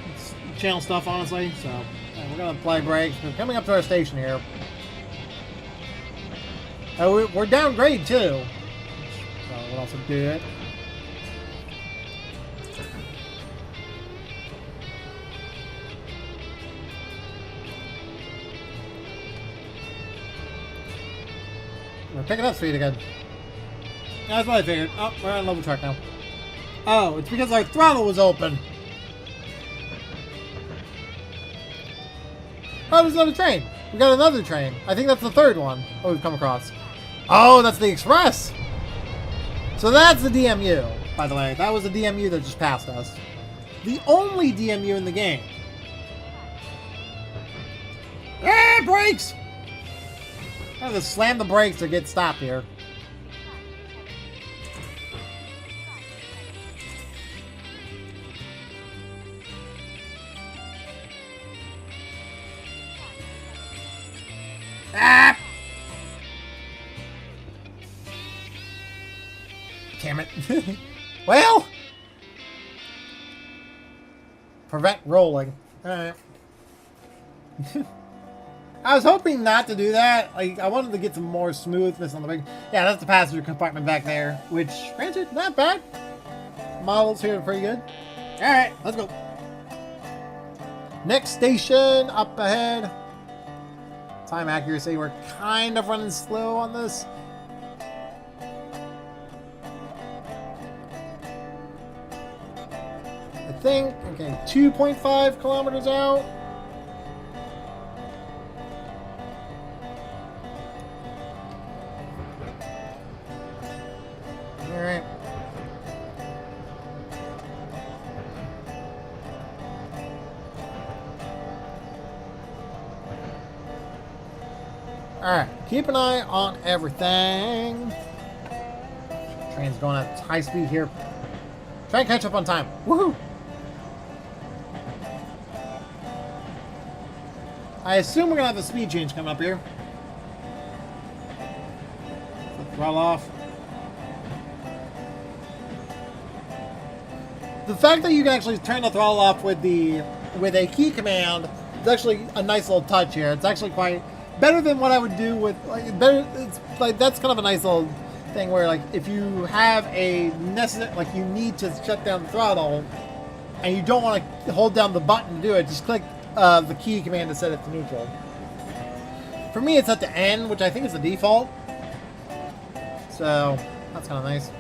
stuff, honestly. So we're gonna apply brakes. We're coming up to our station here. We're downgrade too, so we'll also do it. We're picking up speed again. That's what I figured. Oh, we're on level track now. Oh, it's because our throttle was open. Oh, there's another train. We got another train. I think that's the third one we've come across. Oh, that's the Express. So that's the DMU, by the way. That was the DMU that just passed us. The only DMU in the game. Ah, brakes! I have to slam the brakes to get stopped here. Well, prevent rolling. Alright. I was hoping not to do that. Like, I wanted to get some more smoothness on the big... Yeah, that's the passenger compartment back there, which, granted, not bad. Models here are pretty good. Alright, let's go. Next station, up ahead. Time accuracy, we're kind of running slow on this. I think, okay, 2.5 kilometers out. Alright. Alright, keep an eye on everything. Train's going at high speed here. Try and catch up on time. Woohoo! I assume we're gonna have a speed change coming up here. Throttle off. The fact that you can actually turn the throttle off with a key command is actually a nice little touch here. It's actually quite better than what I would do with it's like that's kind of a nice little thing where like if you have a necessary like you need to shut down the throttle and you don't want to hold down the button to do it, just click the key command to set it to neutral. For me, it's at the end, which I think is the default. So that's kind of nice.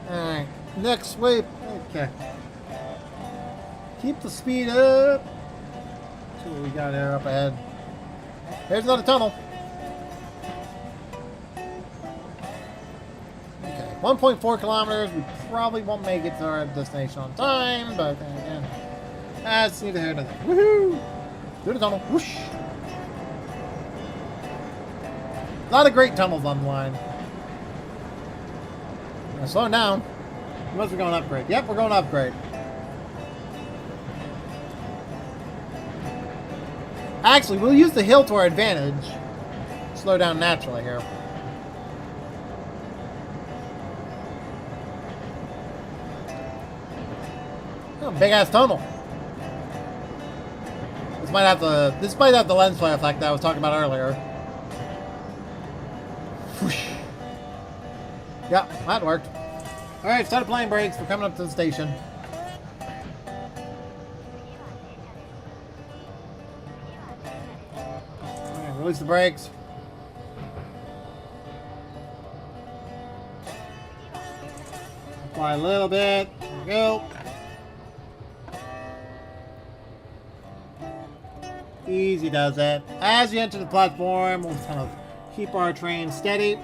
All right. Next sweep. Okay. Keep the speed up. See what we got there up ahead. There's another tunnel. Okay. 1.4 kilometers. We probably won't make it to our destination on time, but then again, that's neither here nor there. Woohoo! Through the tunnel. Whoosh! A lot of great tunnels on the line. Now slow down. Unless we're going upgrade. Yep, we're going upgrade. Actually, we'll use the hill to our advantage. Slow down naturally here. Oh, big ass tunnel. This might have the lens flare effect that I was talking about earlier. Whoosh. Yep, that worked. Alright, start applying brakes. We're coming up to the station. Alright, release the brakes. Apply a little bit. There we go. Easy does it. As you enter the platform, we'll kind of keep our train steady.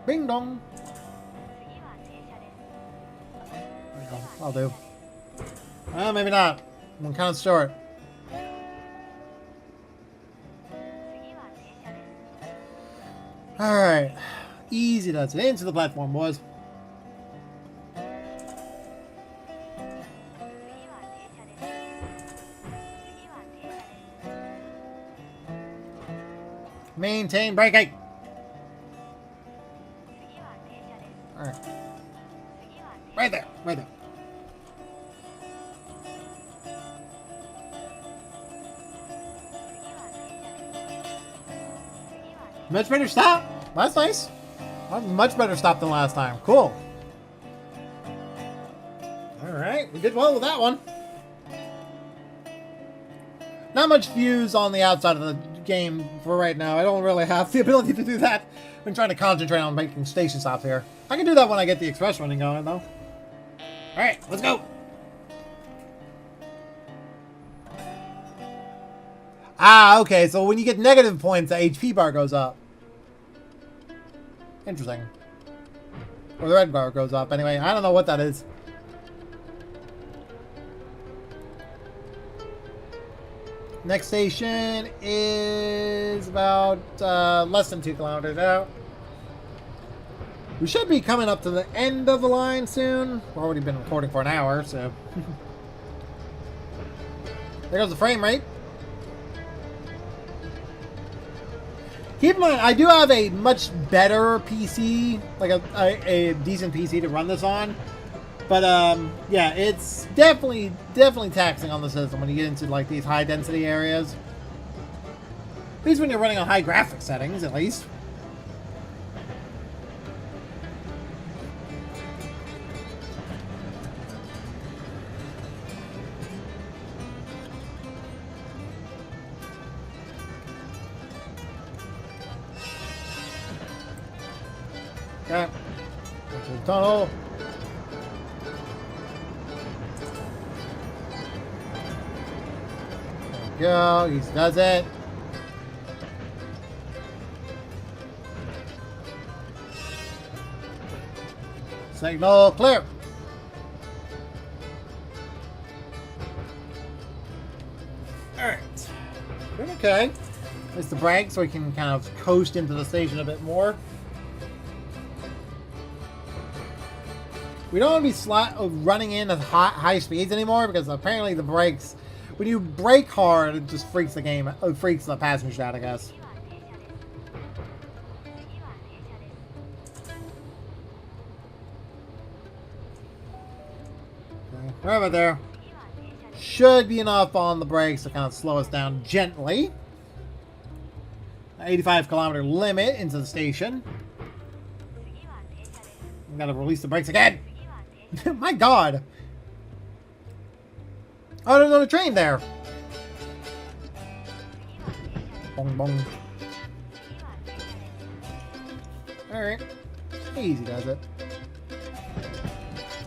Bing dong. There we go. I'll do. Well, maybe not. I'm kind of short. Alright. Easy does it. Into the platform, boys. Maintain braking. Alright. Right there. Right there. Much better stop. That's nice. Much better stop than last time. Cool. Alright. We did well with that one. Not much views on the outside of the game for right now. I don't really have the ability to do that. I've been trying to concentrate on making station stops here. I can do that when I get the express running going, though. Alright, let's go. Ah, okay, so when you get negative points, the HP bar goes up. Interesting. Or the red bar goes up. Anyway, I don't know what that is. Next station is about less than 2 kilometers out. We should be coming up to the end of the line soon. We've already been recording for an hour, so. There goes the frame rate. Keep in mind, I do have a much better PC, like a decent PC to run this on. But, yeah, it's definitely taxing on the system when you get into, like, these high-density areas. At least when you're running on high graphics settings, at least. Okay. Into the tunnel. There we go. He does it. Signal clear. Alright. Doing okay. It's the brake so we can kind of coast into the station a bit more. We don't want to be running in at high speeds anymore because apparently the brakes, when you brake hard, it just freaks the game, it freaks the passengers out, I guess. Okay, right about there. Should be enough on the brakes to kind of slow us down gently. 85-kilometer limit into the station. I'm gonna release the brakes again. My God! Oh, there's another train there. Bong bong. Alright. Easy does it.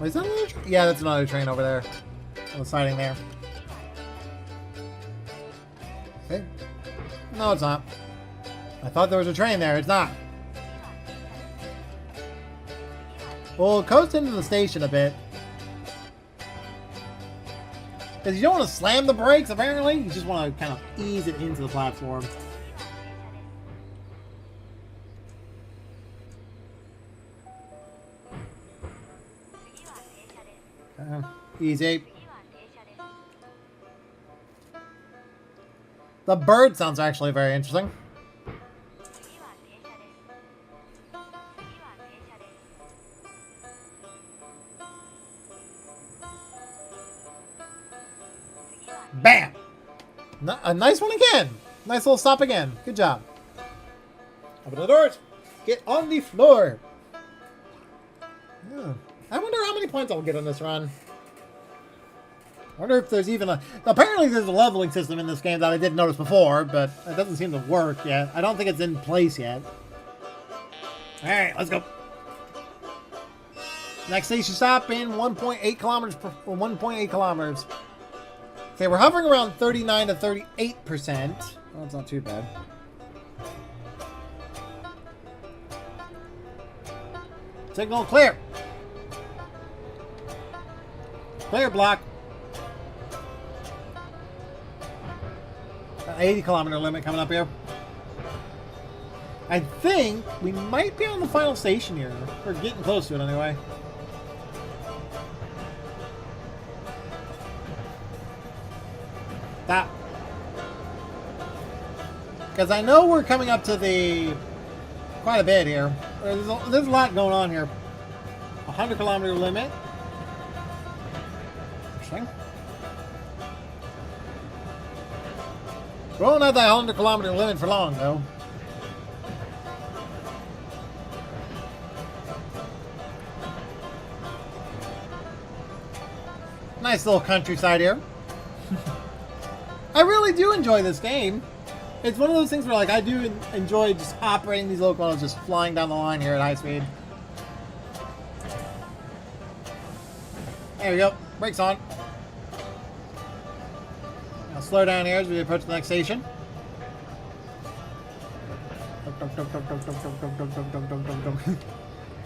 Wait, is that another train? Yeah, that's another train over there. On the siding there. Okay. No, it's not. I thought there was a train there. It's not. We'll coast into the station a bit. Because you don't want to slam the brakes, apparently. You just want to kind of ease it into the platform. Easy. The bird sounds actually very interesting. Bam! A nice one again. Nice little stop again. Good job. Open the doors. Get on the floor. Yeah. I wonder how many points I'll get on this run. I wonder if there's even a... Apparently there's a leveling system in this game that I didn't notice before, but it doesn't seem to work yet. I don't think it's in place yet. Alright, let's go. Next station stop in 1.8 kilometers per... 1.8 kilometers. Okay, we're hovering around 39 to 38%. Well, that's not too bad. Signal clear. Clear block. 80-kilometer limit coming up here. I think we might be on the final station here. We're getting close to it anyway. Stop. Because I know we're coming up to the... quite a bit here. There's a lot going on here. 100-kilometer limit. Interesting. We won't have that 100-kilometer limit for long, though. Nice little countryside here. I really do enjoy this game. It's one of those things where, like, I do enjoy just operating these locomotives, just flying down the line here at high speed. There we go. Brakes on. Now slow down here as we approach the next station.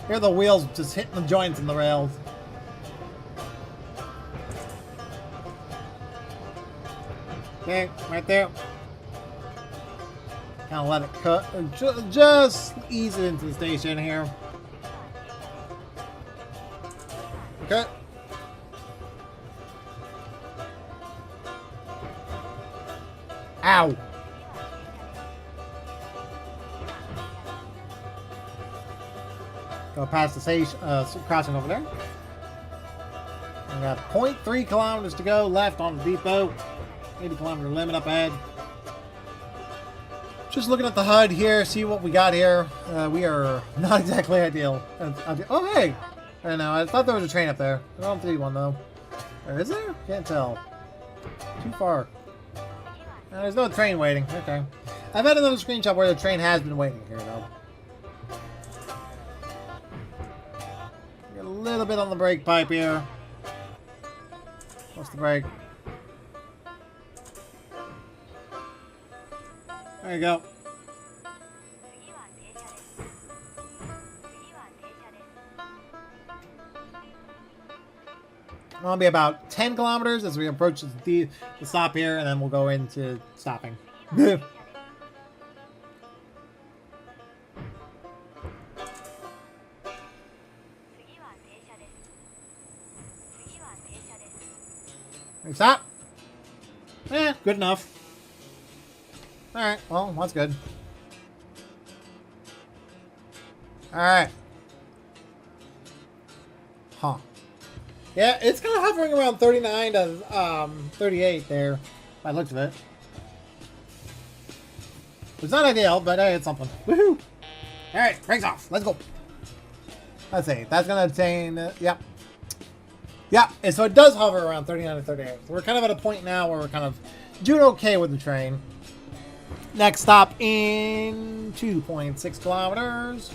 Here are the wheels just hitting the joints in the rails. Okay, right there. Kind of let it cut. Just ease it into the station here. Okay. Ow. Go past the station, crossing over there. We got 0.3 kilometers to go left on the depot. 80-kilometer limit up ahead. Just looking at the HUD here, see what we got here. We are not exactly ideal. Oh, hey! I don't know, I thought there was a train up there. I don't see one, though. Or is there? Can't tell. Too far. There's no train waiting. Okay. I've had another screenshot where the train has been waiting here, though. Get a little bit on the brake pipe here. What's the brake? There you go. It'll be about 10 kilometers as we approach the stop here, and then we'll go into stopping. Stop. Good enough. Alright, well, that's good. Alright. Huh. Yeah, it's kind of hovering around 39 to 38 there, by the looks of it. It's not ideal, but hey, it's something. Woohoo! Alright, brakes off. Let's go. Let's see. That's going to attain... yep. Yeah, and so it does hover around 39 to 38. So we're kind of at a point now where we're kind of doing okay with the train. Next stop in 2.6 kilometers.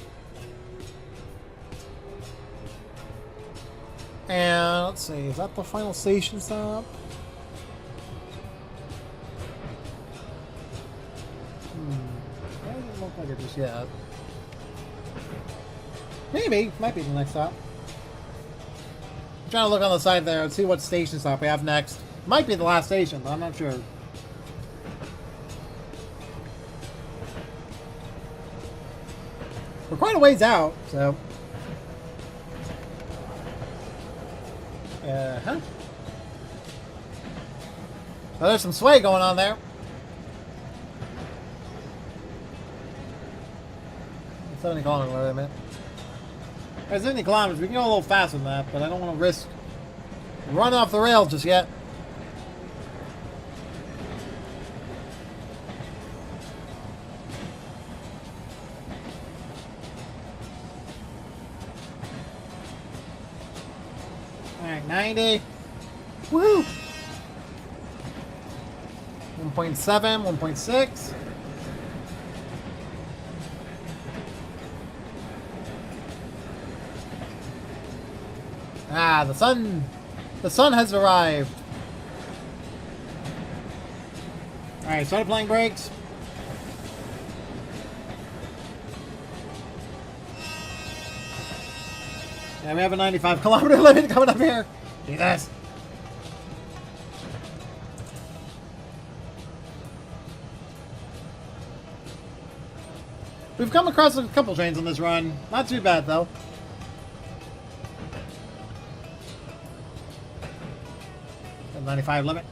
And let's see, is that the final station stop? Doesn't look like it just yet. Maybe, might be the next stop. I'm trying to look on the side there and see what station stop we have next. Might be the last station, but I'm not sure. We're quite a ways out, so. So there's some sway going on there. 70 kilometers, wait a minute. There's 70 kilometers. We can go a little faster than that, but I don't want to risk running off the rails just yet. Alright, 90. Woo! 1.7, 1.6. Ah, the sun has arrived. Alright, start applying brakes. Yeah, we have a 95 kilometer limit coming up here. See this? We've come across a couple trains on this run. Not too bad, though. The 95 limit.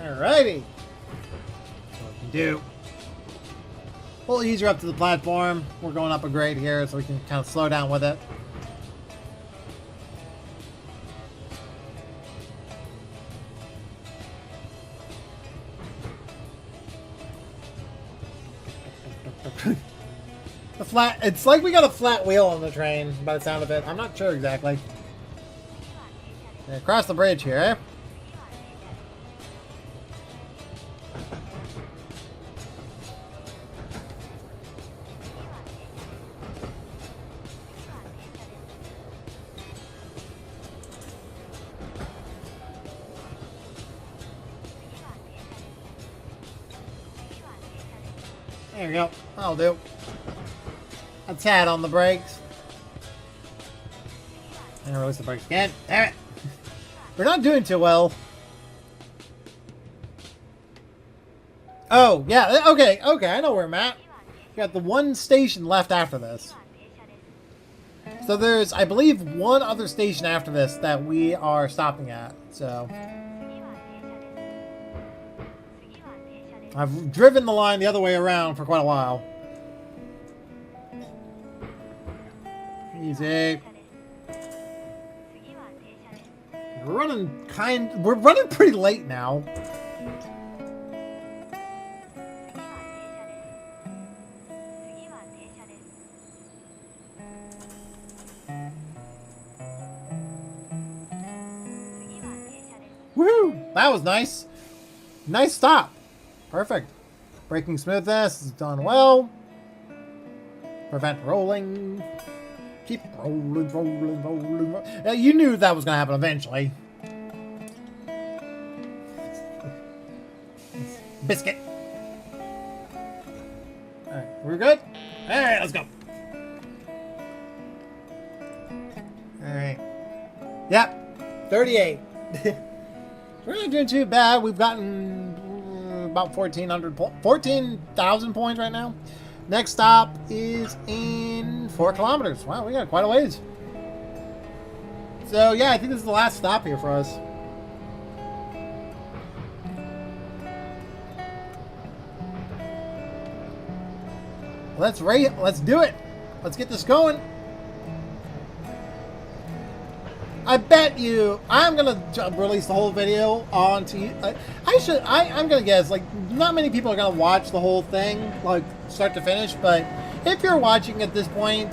Alrighty. That's what we can do. A little easier up to the platform. We're going up a grade here, so we can kind of slow down with it. It's like we got a flat wheel on the train by the sound of it. I'm not sure exactly. Yeah, across the bridge here, eh? There we go. That'll do. A tad on the brakes. And release the brakes again. Damn it! We're not doing too well. Oh, yeah. Okay, I know where I'm at. We got the one station left after this. So there's, I believe, one other station after this that we are stopping at. So I've driven the line the other way around for quite a while. Easy. We're running pretty late now. Woohoo! That was nice. Nice stop. Perfect. Braking smoothness is done well. Prevent rolling. Keep rolling. You knew that was going to happen eventually. Biscuit. Alright, we're good? Alright, let's go. Alright. Yep. 38. We're not doing too bad. We've gotten about 14,000 points right now. Next stop is in 4 kilometers. Wow, we got quite a ways. So yeah, I think this is the last stop here for us. Let's do it. Let's get this going. I bet you I'm gonna release the whole video onto. I'm gonna guess like not many people are gonna watch the whole thing like start to finish. But if you're watching at this point,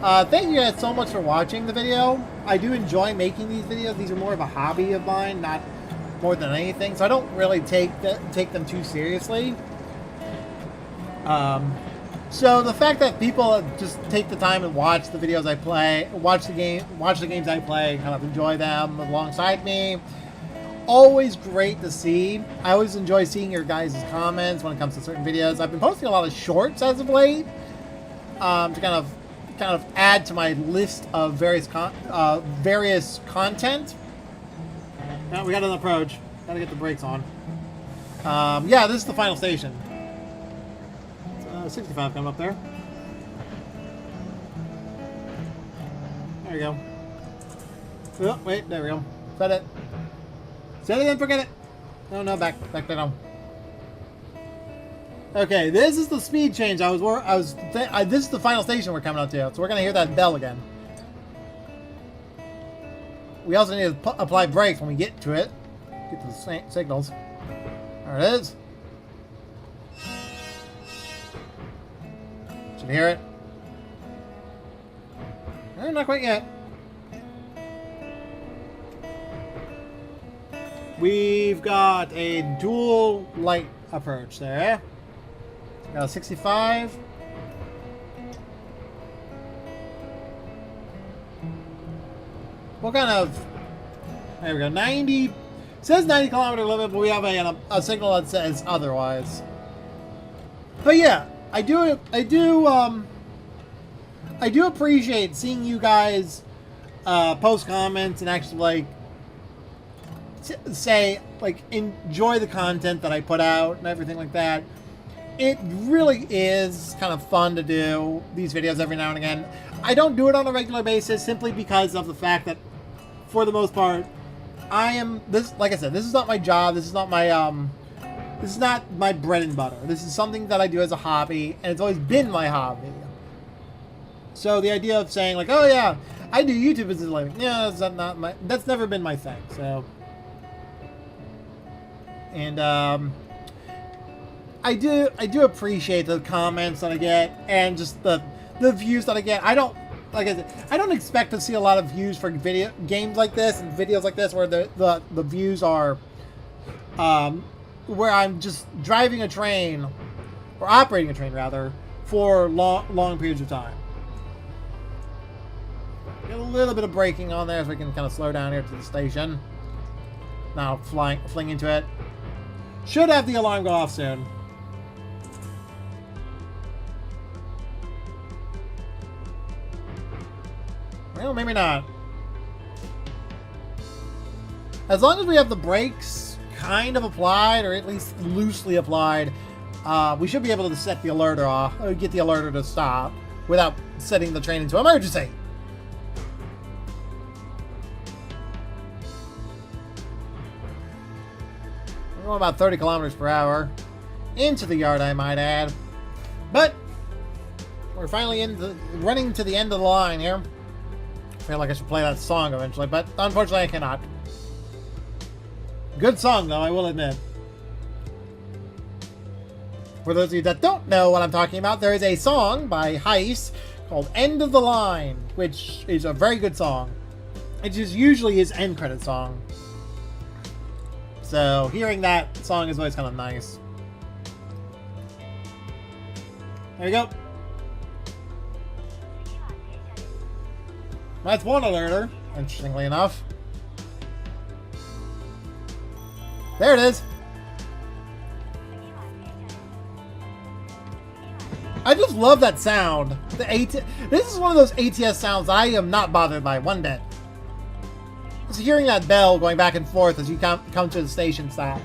thank you guys so much for watching the video. I do enjoy making these videos. These are more of a hobby of mine, not more than anything. So I don't really take them too seriously. So the fact that people just take the time and watch the videos I play, watch the games I play, kind of enjoy them alongside me, always great to see. I always enjoy seeing your guys' comments when it comes to certain videos. I've been posting a lot of shorts as of late, to kind of add to my list of various content. Now we got an approach. Gotta get the brakes on. Yeah, this is the final station. 65 coming up there. There we go. Oh, wait, there we go. Set it. Set it and forget it. No, back down. Okay, this is the speed change. This is the final station we're coming up to, so we're gonna hear that bell again. We also need to apply brakes when we get to it. Get to the signals. There it is. Should hear it. Not quite yet. We've got a dual light approach there. Got a 65. What kind of... There we go. 90... It says 90 kilometer limit, but we have a signal that says otherwise. But yeah. I do appreciate seeing you guys post comments and actually like say like enjoy the content that I put out and everything like that. It really is kind of fun to do these videos every now and again. I don't do it on a regular basis simply because of the fact that for the most part like I said, this is not my job. This is not my This is not my bread and butter. This is something that I do as a hobby, and it's always been my hobby. So the idea of saying like, "Oh yeah, I do YouTube as a living," yeah, that's never been my thing. So, and I do appreciate the comments that I get and just the views that I get. I don't expect to see a lot of views for games like this and videos like this where the views are where I'm just driving a train, or operating a train rather, for long periods of time. Get a little bit of braking on there so we can kind of slow down here to the station. Now fling into it. Should have the alarm go off soon. Well, maybe not. As long as we have the brakes kind of applied, or at least loosely applied, we should be able to set the alerter off, or get the alerter to stop without setting the train into emergency. We're going about 30 kilometers per hour into the yard, I might add, but we're finally running to the end of the line here. I feel like I should play that song eventually, but unfortunately I cannot. Good song, though, I will admit. For those of you that don't know what I'm talking about, there is a song by Heist called End of the Line, which is a very good song. It is usually his end credit song. So hearing that song is always kind of nice. There you go. That's one alerter, interestingly enough. There it is. I just love that sound. This is one of those ATS sounds I am not bothered by one bit. Just hearing that bell going back and forth as you come to the station stop.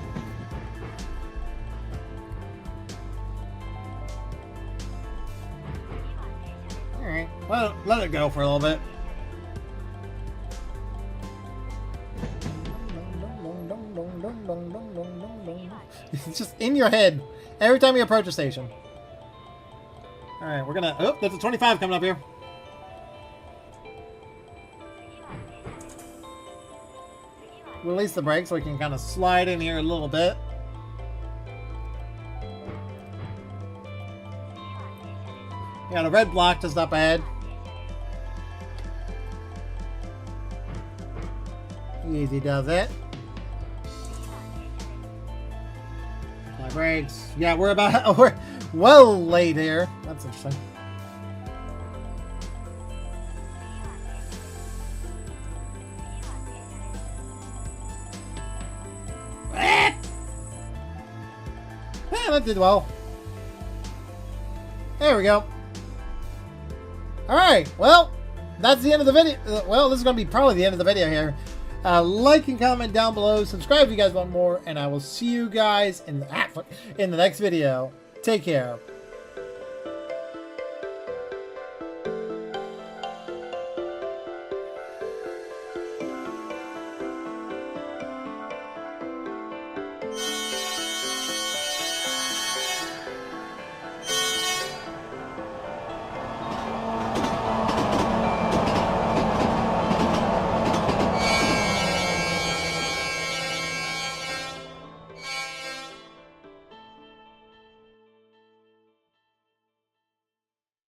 Alright, let it go for a little bit. It's just in your head every time you approach a station. Alright, we're gonna... Oh, there's a 25 coming up here. Release the brake so we can kind of slide in here a little bit. We got a red block just up ahead. Easy does it. My brakes. Yeah, we're well late here. That's interesting. Yeah, that did well. There we go. Alright, well, that's the end of the video. Well, this is going to be probably the end of the video here. Like and comment down below. Subscribe if you guys want more. And I will see you guys in the next video. Take care.